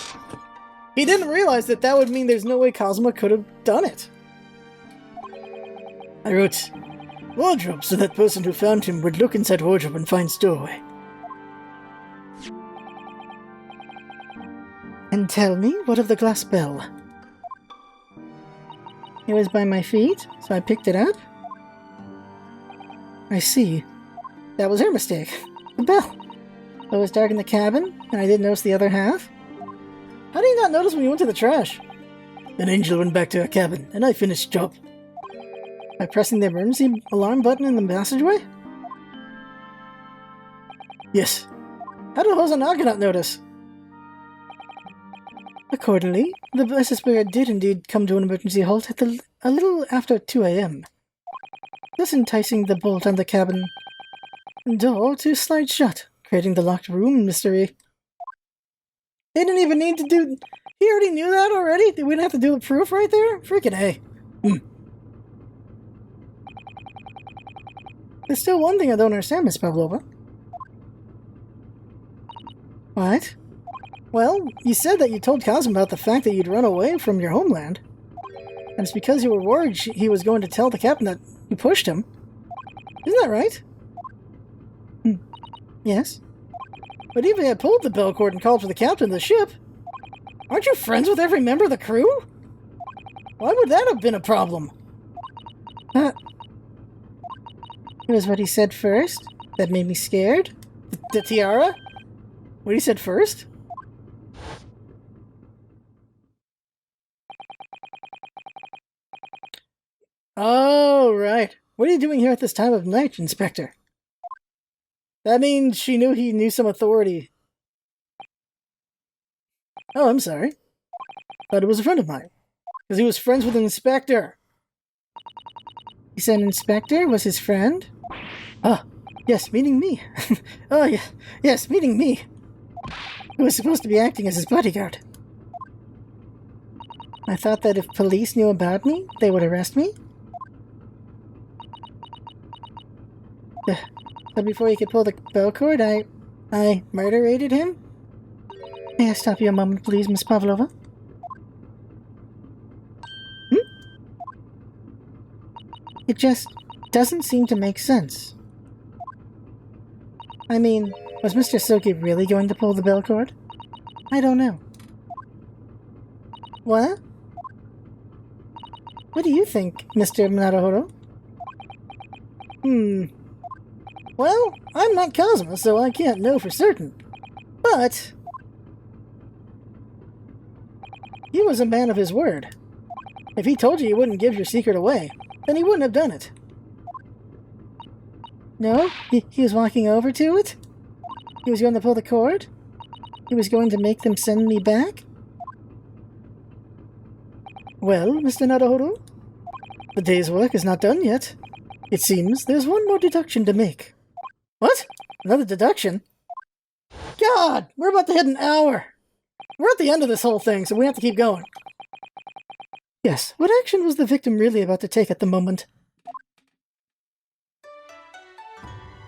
He didn't realize that would mean there's no way Kazuma could have done it. I wrote, wardrobe, so that person who found him would look inside wardrobe and find Stowaway. And tell me, what of the glass bell? It was by my feet, so I picked it up. I see. That was her mistake. The bell. It was dark in the cabin, and I didn't notice the other half. How did you not notice when you went to the trash? Then Angel went back to her cabin, and I finished job. By pressing the emergency alarm button in the passageway? Yes. How did Hosonaga not notice? Accordingly, the Blessed Spirit did indeed come to an emergency halt at a little after 2 a.m., thus enticing the bolt on the cabin door to slide shut, creating the locked room mystery. They didn't even need to do... He already knew that already? We didn't have to do a proof right there? Freaking A. There's still one thing I don't understand, Miss Pavlova. What? Well, you said that you told Kazuma about the fact that you'd run away from your homeland. And it's because you were worried he was going to tell the captain that you pushed him. Isn't that right? Yes. But even if you had pulled the bell cord and called for the captain of the ship, aren't you friends with every member of the crew? Why would that have been a problem? It was what he said first that made me scared. The tiara? What he said first? Oh, right. What are you doing here at this time of night, Inspector? That means she knew he knew some authority. Oh, I'm sorry. Thought it was a friend of mine. Because he was friends with an inspector. He said an inspector was his friend? Ah, yes, meaning me. Oh, yeah. Yes, meaning me. Who was supposed to be acting as his bodyguard. I thought that if police knew about me, they would arrest me. But before he could pull the bell cord, I murderated him? May I stop you a moment, please, Miss Pavlova? It just doesn't seem to make sense. I mean, was Mr. Soki really going to pull the bell cord? I don't know. What? What do you think, Mr. Naruhodo? Well, I'm not Kazuma, so I can't know for certain. But he was a man of his word. If he told you he wouldn't give your secret away, then he wouldn't have done it. No? He was walking over to it? He was going to pull the cord? He was going to make them send me back? Well, Mr. Naruhodo, the day's work is not done yet. It seems there's one more deduction to make. What? Another deduction? God! We're about to hit an hour! We're at the end of this whole thing, so we have to keep going. Yes, what action was the victim really about to take at the moment?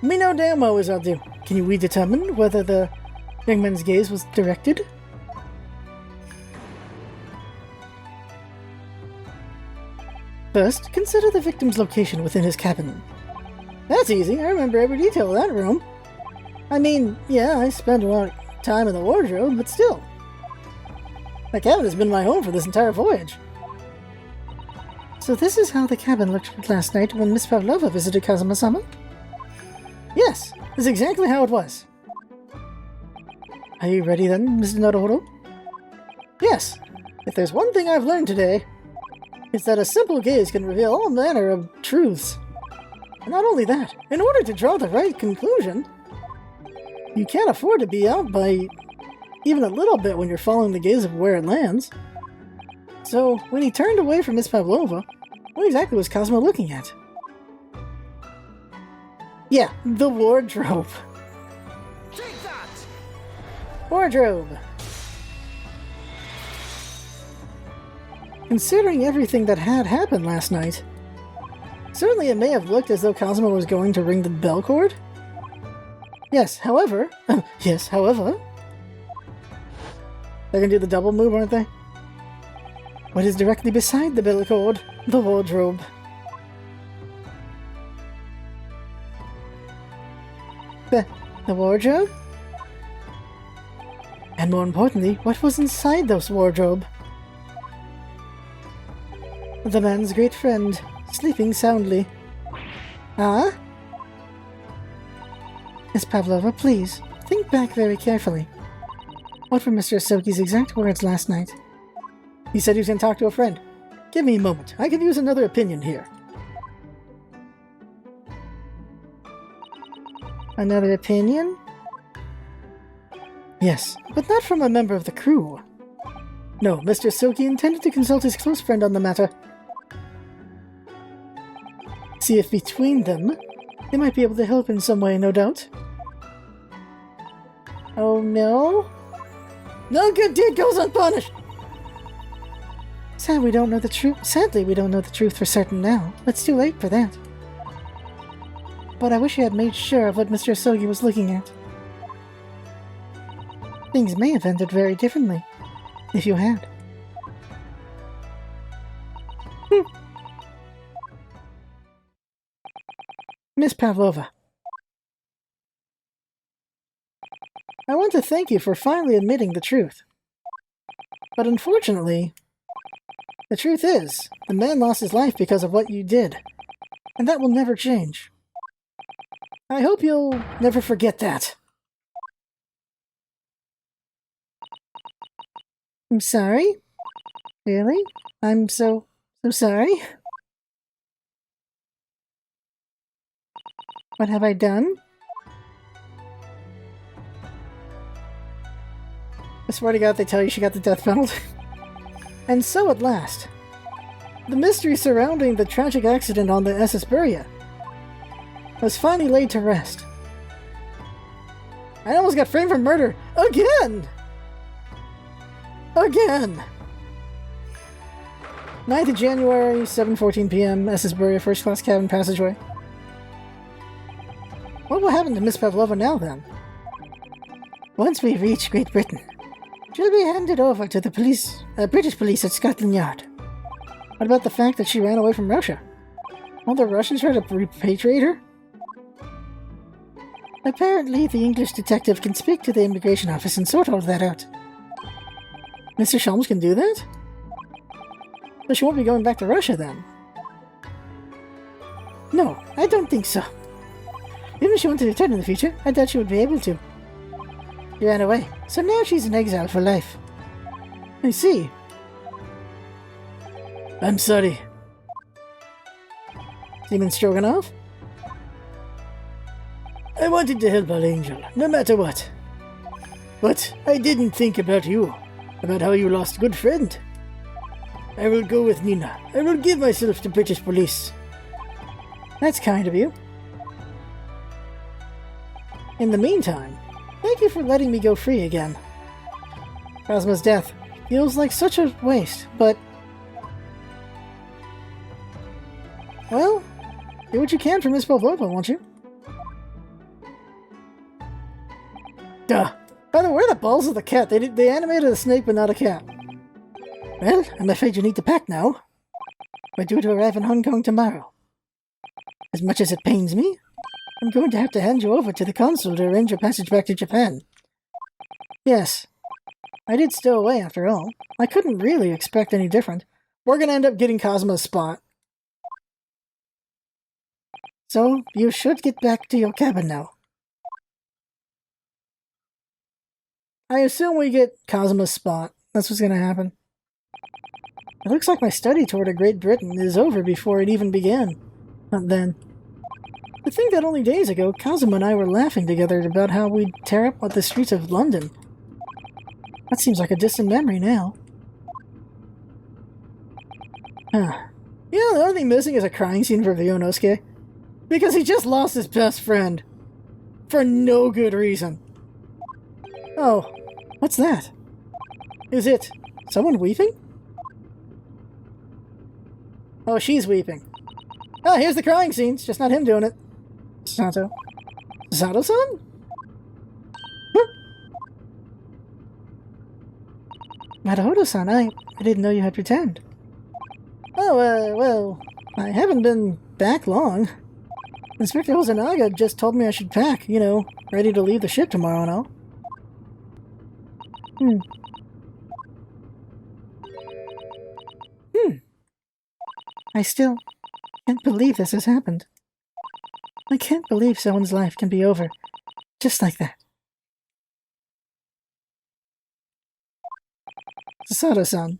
Me no damn well as I'll do. Can we determine whether the young man's gaze was directed? First, consider the victim's location within his cabin. That's easy. I remember every detail of that room. I mean, yeah, I spent a lot of time in the wardrobe, but still. That cabin has been my home for this entire voyage. So this is how the cabin looked last night when Miss Pavlova visited Kazuma-sama? Yes, this is exactly how it was. Are you ready then, Mr. Naruhodo? Yes. If there's one thing I've learned today, it's that a simple gaze can reveal all manner of truths. And not only that, in order to draw the right conclusion, you can't afford to be out by even a little bit when you're following the gaze of where it lands. So, when he turned away from Miss Pavlova, what exactly was Cosmo looking at? Yeah, the wardrobe. Take that! Wardrobe! Considering everything that had happened last night, certainly it may have looked as though Cosmo was going to ring the bell cord. Yes, however... yes, however... They're gonna do the double move, aren't they? What is directly beside the bell cord? The wardrobe. The wardrobe? And more importantly, what was inside those wardrobe? The man's great friend, sleeping soundly. Ah? Miss Pavlova, please, think back very carefully. What were Mr. Asoki's exact words last night? He said he was going to talk to a friend. Give me a moment. I could use another opinion here. Another opinion? Yes, but not from a member of the crew. No, Mr. Asoki intended to consult his close friend on the matter. See if between them, they might be able to help in some way, no doubt. Oh no? No good deed goes unpunished! Sadly, we don't know the truth for certain now. It's too late for that. But I wish you had made sure of what Mr. Asogi was looking at. Things may have ended very differently, if you had. Miss Pavlova, I want to thank you for finally admitting the truth. But unfortunately, the truth is, the man lost his life because of what you did, and that will never change. I hope you'll never forget that. I'm sorry? Really? I'm so sorry? What have I done? I swear to God they tell you she got the death penalty. And so at last, the mystery surrounding the tragic accident on the SS Buria was finally laid to rest. I almost got framed for murder again! Again! 9th of January, 7:14 p.m., SS Buria, first class cabin passageway. What will happen to Miss Pavlova now, then? Once we reach Great Britain, she'll be handed over to the British police at Scotland Yard. What about the fact that she ran away from Russia? Won't the Russians try to repatriate her? Apparently, the English detective can speak to the immigration office and sort all that out. Mr. Sholmes can do that? But she won't be going back to Russia, then. No, I don't think so. Even if she wanted to return in the future, I doubt she would be able to. She ran away, so now she's in exile for life. I see. I'm sorry. Seaman Stroganoff? I wanted to help our angel, no matter what. But I didn't think about you, about how you lost a good friend. I will go with Nina. I will give myself to British police. That's kind of you. In the meantime, thank you for letting me go free again. Cosmo's death feels like such a waste, but... well, do what you can for Miss Pavlova, won't you? Duh. By the way, where are the balls of the cat? They animated a snake but not a cat. Well, I'm afraid you need to pack now. We're due to arrive in Hong Kong tomorrow. As much as it pains me, I'm going to have to hand you over to the consul to arrange your passage back to Japan. Yes, I did stow away after all. I couldn't really expect any different. We're gonna end up getting Cosmo's spot. So, you should get back to your cabin now. I assume we get Cosmo's spot. That's what's gonna happen. It looks like my study tour to Great Britain is over before it even began. Not then. To think that only days ago, Cosmo and I were laughing together about how we'd tear up the streets of London. That seems like a distant memory now. Huh. You know, the only thing missing is a crying scene for Ryunosuke. Because he just lost his best friend. For no good reason. Oh, what's that? Is it someone weeping? Oh, she's weeping. Oh, here's the crying scene. It's just not him doing it. Sato. Sato-san? Huh? Maruhodo-san, I didn't know you had returned. Oh, well, I haven't been back long. Inspector Hosonaga just told me I should pack, you know, ready to leave the ship tomorrow and all. I still can't believe this has happened. I can't believe someone's life can be over just like that. Sato-san.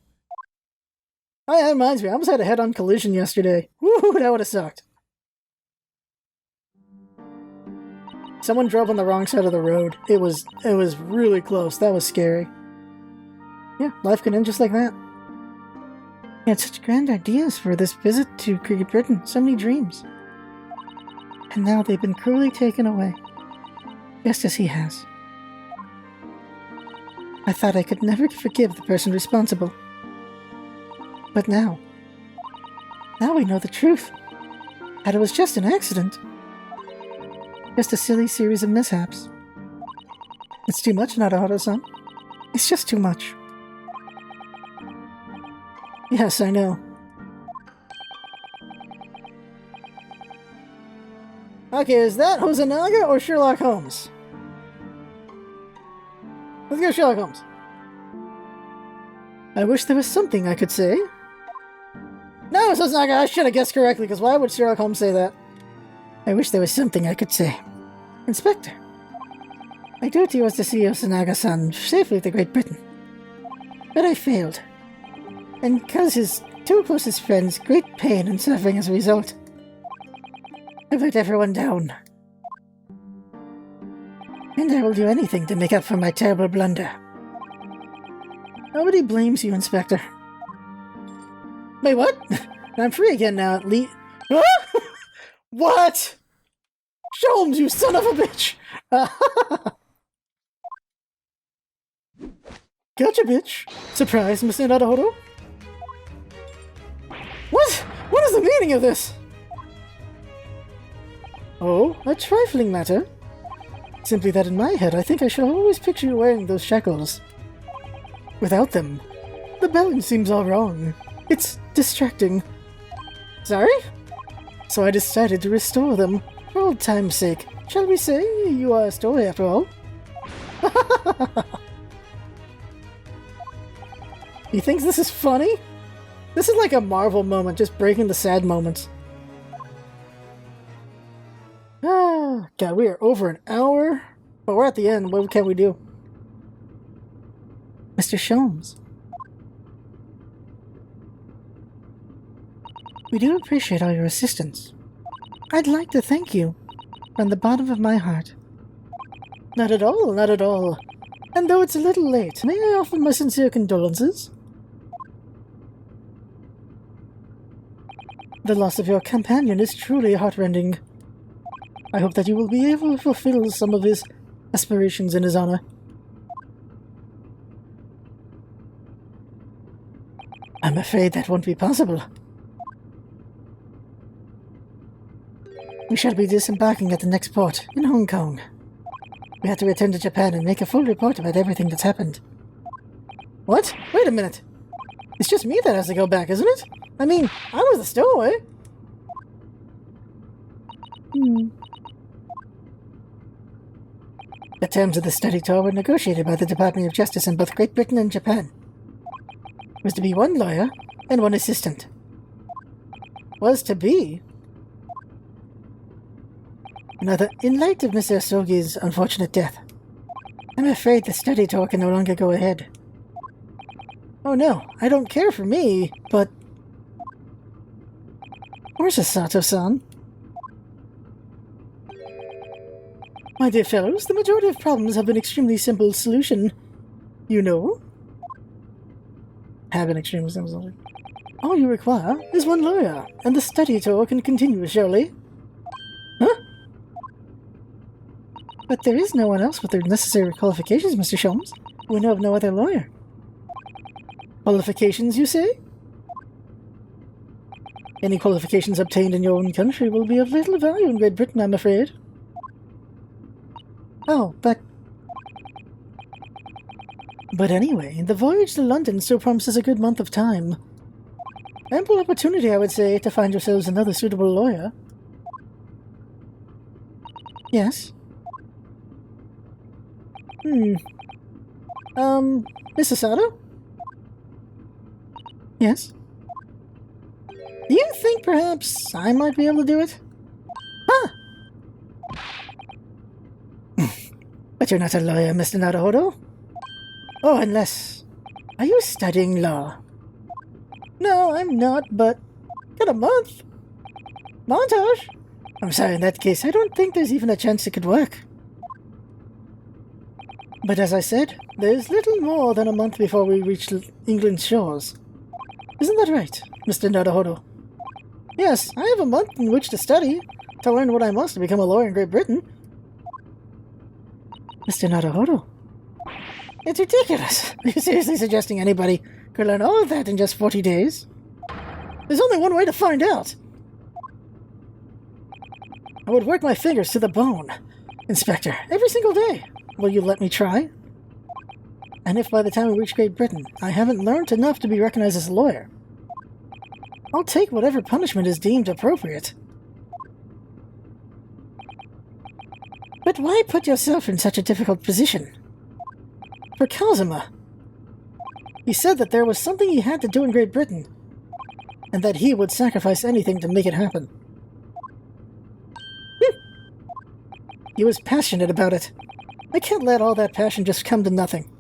Oh yeah, that reminds me, I almost had a head-on collision yesterday. Woo, that would have sucked. Someone drove on the wrong side of the road. It was really close. That was scary. Yeah, life can end just like that. He had such grand ideas for this visit to Great Britain. So many dreams. And now they've been cruelly taken away. Just as he has. I thought I could never forgive the person responsible. But now we know the truth. That it was just an accident. Just a silly series of mishaps. It's too much, Naruhodo-san. It's just too much. Yes, I know. Okay, is that Hosonaga or Sherlock Holmes? Let's go Sherlock Holmes. I wish there was something I could say. No, Hosonaga, I should have guessed correctly, because why would Sherlock Holmes say that? I wish there was something I could say. Inspector, my duty was to see Hosonaga-san safely to Great Britain. But I failed. And caused his two closest friends great pain and suffering as a result. I've let everyone down. And I will do anything to make up for my terrible blunder. Nobody blames you, Inspector. Wait, what? I'm free again now, at least. What? Sholmes, you son of a bitch! Gotcha, bitch. Surprise, Mr. Naruhodo. What? What is the meaning of this? Oh, a trifling matter. Simply that in my head, I think I shall always picture you wearing those shackles. Without them, the balance seems all wrong. It's distracting. Sorry? So I decided to restore them, for old time's sake. Shall we say you are a story after all? He thinks this is funny? This is like a Marvel moment, just breaking the sad moments. Ah, God, we are over an hour. But we're at the end. What can we do? Mr. Sholmes. We do appreciate all your assistance. I'd like to thank you from the bottom of my heart. Not at all, not at all. And though it's a little late, may I offer my sincere condolences? The loss of your companion is truly heartrending. I hope that you will be able to fulfill some of his aspirations in his honor. I'm afraid that won't be possible. We shall be disembarking at the next port, in Hong Kong. We have to return to Japan and make a full report about everything that's happened. What? Wait a minute. It's just me that has to go back, isn't it? I mean, I was the stowaway. The terms of the study tour were negotiated by the Department of Justice in both Great Britain and Japan. It was to be one lawyer and one assistant. Was to be. Another, in light of Mr. Asogi's unfortunate death, I'm afraid the study tour can no longer go ahead. Oh no, I don't care for me, but... Where's Sato-san? My dear fellows, the majority of problems have an extremely simple solution. You know? Have an extremely simple solution. All you require is one lawyer, and the study tour can continue, surely. Huh? But there is no one else with the necessary qualifications, Mr. Sholmes. We know of no other lawyer. Qualifications, you say? Any qualifications obtained in your own country will be of little value in Great Britain, I'm afraid. Oh, but anyway, the voyage to London still promises a good month of time. Ample opportunity, I would say, to find yourselves another suitable lawyer. Yes? Mrs. Sato? Yes? Do you think perhaps I might be able to do it? Huh! But you're not a lawyer, Mr. Naruhodo. Oh, unless... Are you studying law? No, I'm not, but... Got a month. Montage? I'm sorry, in that case, I don't think there's even a chance it could work. But as I said, there's little more than a month before we reach England's shores. Isn't that right, Mr. Naruhodo? Yes, I have a month in which to study, to learn what I must to become a lawyer in Great Britain. Mr. Naruhodo? It's ridiculous. Are you seriously suggesting anybody could learn all of that in just 40 days? There's only one way to find out. I would work my fingers to the bone, Inspector, every single day. Will you let me try? And if by the time we reach Great Britain, I haven't learned enough to be recognized as a lawyer, I'll take whatever punishment is deemed appropriate. But why put yourself in such a difficult position? For Kazuma, he said that there was something he had to do in Great Britain, and that he would sacrifice anything to make it happen. He was passionate about it. I can't let all that passion just come to nothing.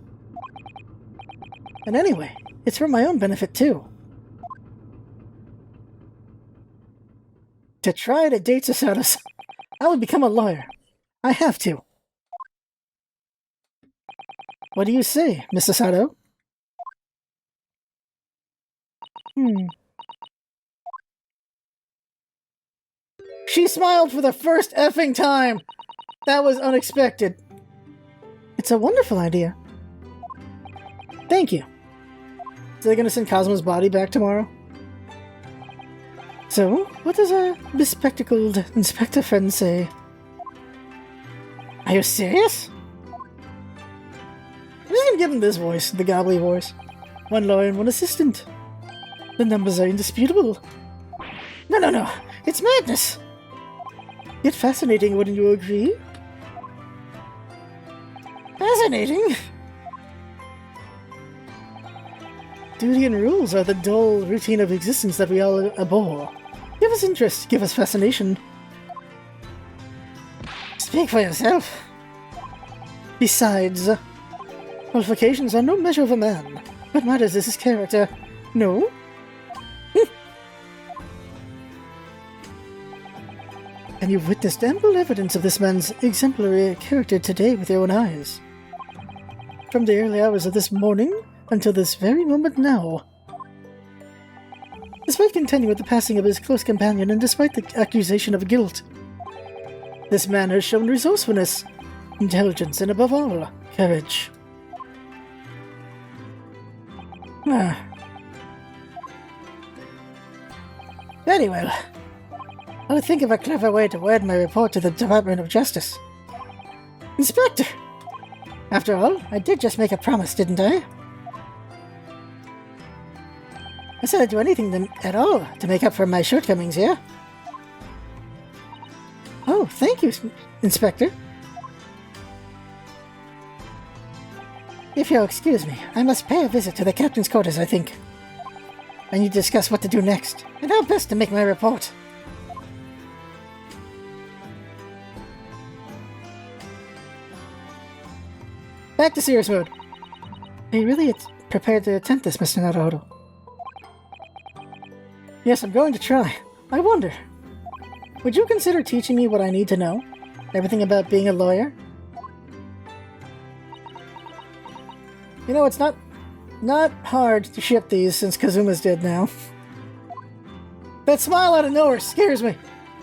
And anyway, it's for my own benefit too. To try to date Sasato, I would become a lawyer. I have to. What do you say, Mr. Sato? She smiled for the first effing time! That was unexpected. It's a wonderful idea. Thank you. So they're gonna send Cosmo's body back tomorrow? So, what does our bespectacled inspector friend say? Are you serious? I'm just gonna give him this voice, the gobbly voice. One lawyer and one assistant. The numbers are indisputable. No. It's madness. Yet fascinating, wouldn't you agree? Fascinating? Duty and rules are the dull routine of existence that we all abhor. Give us interest, give us fascination. Speak for yourself. Besides, qualifications are no measure of a man. What matters is his character. No? And you've witnessed ample evidence of this man's exemplary character today with your own eyes. From the early hours of this morning until this very moment now. Despite contending with the passing of his close companion and despite the accusation of guilt, this man has shown resourcefulness, intelligence, and above all, courage. Very well. I'll think of a clever way to word my report to the Department of Justice. Inspector! After all, I did just make a promise, didn't I? I said I'd do anything at all to make up for my shortcomings, yeah? Oh, thank you, Inspector. If you'll excuse me, I must pay a visit to the captain's quarters, I think. I need to discuss what to do next, and how best to make my report. Back to serious mode. Are you really prepared to attempt this, Mr. Naruhodo? Yes, I'm going to try. I wonder, would you consider teaching me what I need to know? Everything about being a lawyer? You know, it's not hard to ship these since Kazuma's dead now. That smile out of nowhere scares me.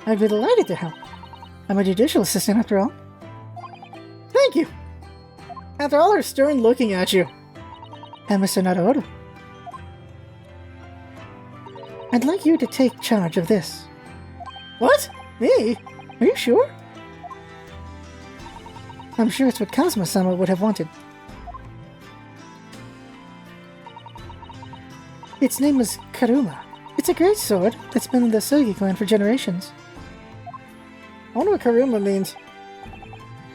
I'd be delighted to help. I'm a judicial assistant after all. Thank you! After all her stern looking at you. And Mr. Naruhodo. I'd like you to take charge of this. What? Me? Are you sure? I'm sure it's what Kazuma-sama would have wanted. Its name was Karuma. It's a great sword that's been in the Sogi clan for generations. I wonder what Karuma means.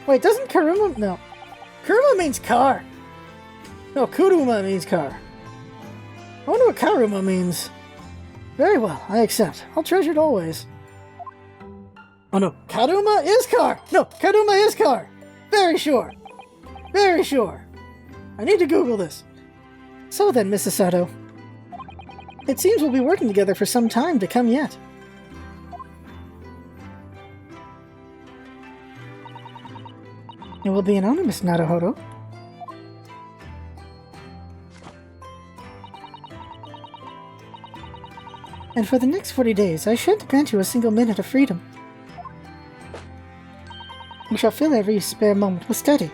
Wait, doesn't Karuma... No. Karuma means car. No, Kuruma means car. I wonder what Karuma means. Very well, I accept. I'll treasure it always. Oh no, Karuma is car! No, Karuma is car! Very sure. Very sure. I need to Google this. So then, Mrs. Sato. It seems we'll be working together for some time to come yet. It will be an honor, Miss Naruhodo. And for the next 40 days, I shan't grant you a single minute of freedom. You shall fill every spare moment with study.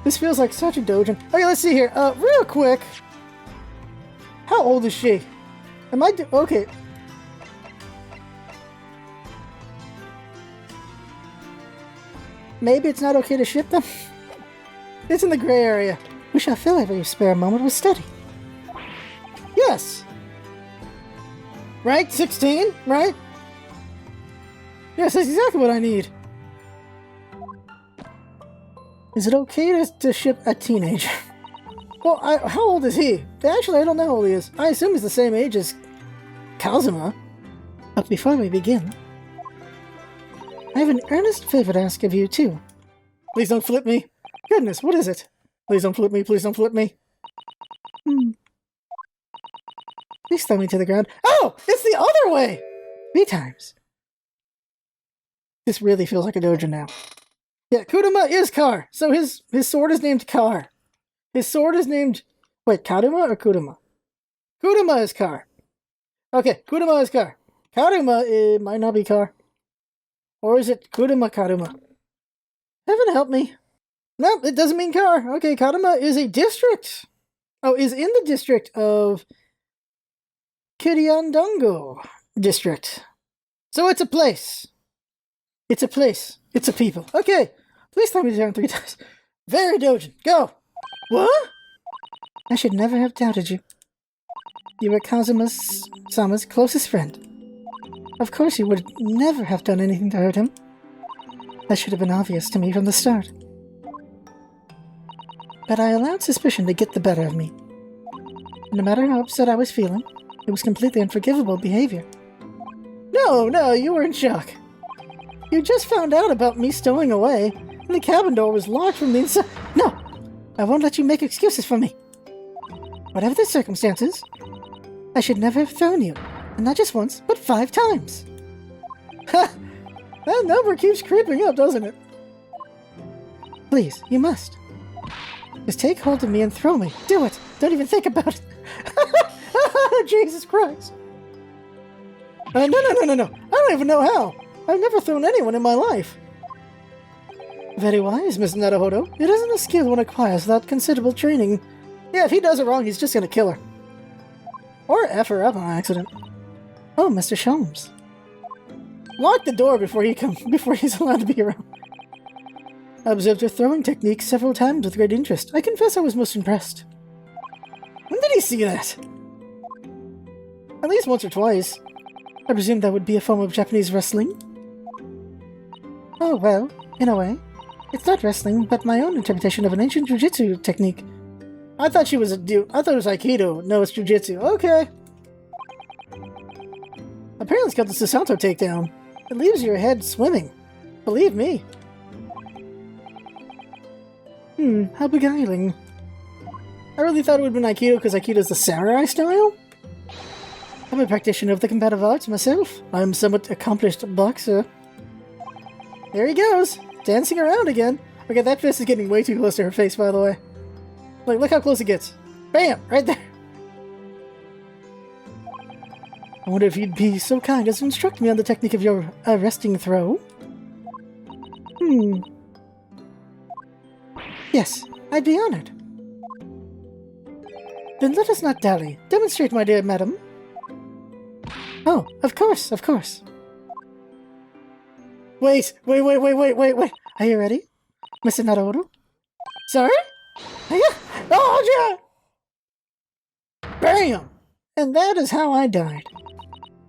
This feels like such a doujin. Okay, let's see here. Real quick. How old is she? Am I okay. Maybe it's not okay to ship them? It's in the gray area. We shall fill every spare moment with study. Yes! Right? 16? Right? Yes, that's exactly what I need. Is it okay to ship a teenager? Well, how old is he? Actually, I don't know how old he is. I assume he's the same age as Kazuma. But before we begin, I have an earnest favor to ask of you, too. Please don't flip me. Goodness, what is it? Please don't flip me, please don't flip me. Please throw me to the ground. Oh! It's the other way! 3 times. This really feels like a dojo now. Yeah, Kuruma is Kar. So his sword is named Kar. His sword is named... Wait, Karuma or Kuruma? Kuruma is Kar. Okay, Kuruma is Kar. Karuma, it might not be Kar. Or is it Kuruma Karuma? Heaven help me. No, it doesn't mean Kar. Okay, Karuma is a district. Oh, is in the district of Kiryandongo district. So it's a place. It's a place. It's a people. Okay, please tell me down 3 times. Very dojin. Go. What? I should never have doubted you. You were Kazuma-sama's closest friend. Of course you would never have done anything to hurt him. That should have been obvious to me from the start. But I allowed suspicion to get the better of me. No matter how upset I was feeling, it was completely unforgivable behavior. No, you were in shock. You just found out about me stowing away, and the cabin door was locked from the inside. No! I won't let you make excuses for me. Whatever the circumstances, I should never have thrown you. And not just once, but 5 times. Ha! That number keeps creeping up, doesn't it? Please, you must. Just take hold of me and throw me. Do it! Don't even think about it! Jesus Christ! No. I don't even know how. I've never thrown anyone in my life. Very wise, Miss Naruhodo. It isn't a skill one acquires without considerable training. Yeah, if he does it wrong, he's just gonna kill her. Or F her up on accident. Oh, Mr. Sholmes. Lock the door before he's allowed to be around. I observed your throwing technique several times with great interest. I confess I was most impressed. When did he see that? At least once or twice. I presume that would be a form of Japanese wrestling? Oh, well, in a way. It's not wrestling, but my own interpretation of an ancient jujitsu technique. I thought she was I thought it was Aikido. No, it's jujitsu. Okay. Apparently it's called the Susato takedown. It leaves your head swimming. Believe me. How beguiling. I really thought it would have been Aikido because Aikido is the samurai style. I'm a practitioner of the combative arts myself. I'm a somewhat accomplished boxer. There he goes, dancing around again. Okay, that fist is getting way too close to her face, by the way. Like, look how close it gets. Bam! Right there. I wonder if you'd be so kind as to instruct me on the technique of your arresting throw? Yes, I'd be honored. Then let us not dally. Demonstrate, my dear madam. Oh, of course, of course. Wait. Are you ready? Mr. Naruto? Sorry? Oh, yeah! Bam! And that is how I died.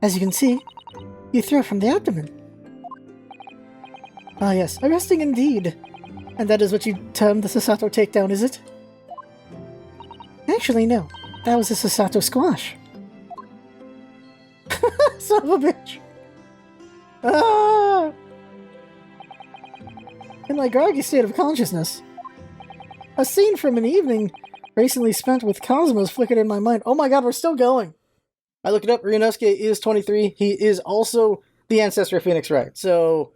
As you can see, you throw from the abdomen. Ah yes, arresting indeed. And that is what you term the Susato takedown, is it? Actually, no. That was a Susato squash. Son of a bitch! Ah! In my groggy state of consciousness, a scene from an evening recently spent with Cosmos flickered in my mind. Oh my god, we're still going! I looked it up, Ryunosuke is 23. He is also the ancestor of Phoenix Wright. So,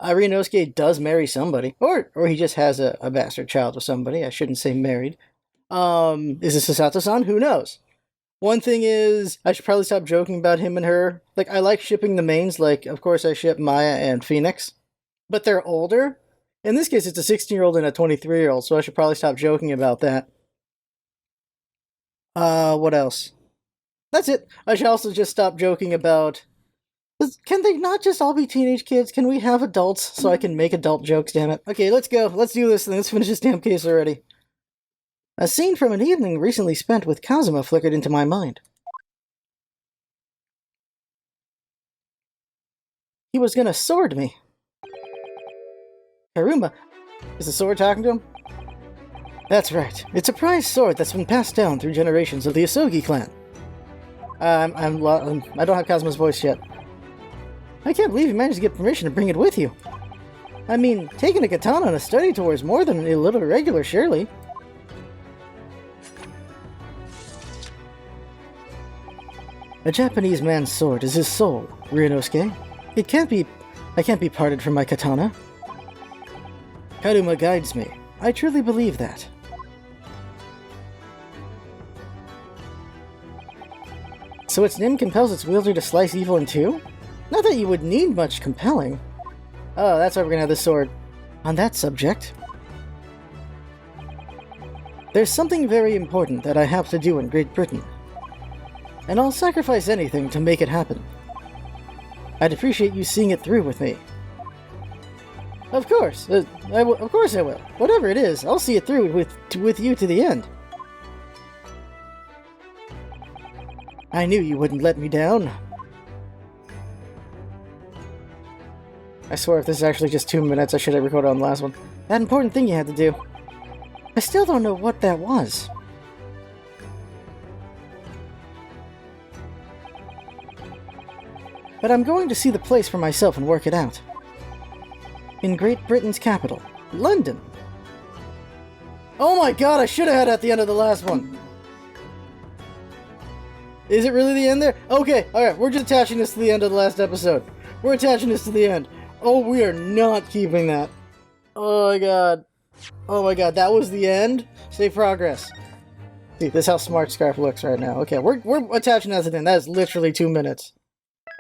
Ryunosuke does marry somebody. Or he just has a bastard child with somebody. I shouldn't say married. Is it Susato-san? Who knows? One thing is, I should probably stop joking about him and her. Like, I like shipping the mains. Like, of course I ship Maya and Phoenix. But they're older. In this case, it's a 16-year-old and a 23-year-old, so I should probably stop joking about that. What else? That's it. I should also just stop joking about... Can they not just all be teenage kids? Can we have adults so I can make adult jokes, damn it? Okay, let's go. Let's do this thing. Let's finish this damn case already. A scene from an evening recently spent with Kazuma flickered into my mind. He was gonna sword me. Karuma, is the sword talking to him? That's right. It's a prized sword that's been passed down through generations of the Asogi clan. I don't have Kazuma's voice yet. I can't believe you managed to get permission to bring it with you. I mean, taking a katana on a study tour is more than a little irregular, surely. A Japanese man's sword is his soul, Ryunosuke. I can't be parted from my katana. Karuma guides me. I truly believe that. So its nin compels its wielder to slice evil in two? Not that you would need much compelling. Oh, that's why we're gonna have this sword. On that subject, there's something very important that I have to do in Great Britain. And I'll sacrifice anything to make it happen. I'd appreciate you seeing it through with me. Of course, of course I will. Whatever it is, I'll see it through with you to the end. I knew you wouldn't let me down. I swear if this is actually just 2 minutes, I should have recorded on the last one. That important thing you had to do. I still don't know what that was. But I'm going to see the place for myself and work it out. In Great Britain's capital, London. Oh my god, I should have had it at the end of the last one. Is it really the end there? Okay, alright, we're just attaching this to the end of the last episode. We're attaching this to the end. Oh, we are not keeping that. Oh my god. Oh my god, that was the end? Save progress. See, this is how smart Scarf looks right now. Okay, we're attaching that to the end. That is literally 2 minutes.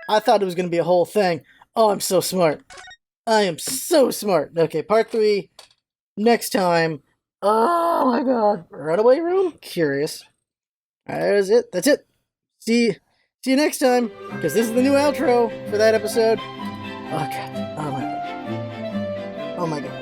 I thought it was going to be a whole thing. Oh, I'm so smart. I am so smart. Okay, part 3. Next time. Oh my god. Runaway room? Curious. That is it. That's it. See you next time. Because this is the new outro for that episode. Oh god. Oh my god. Oh my god.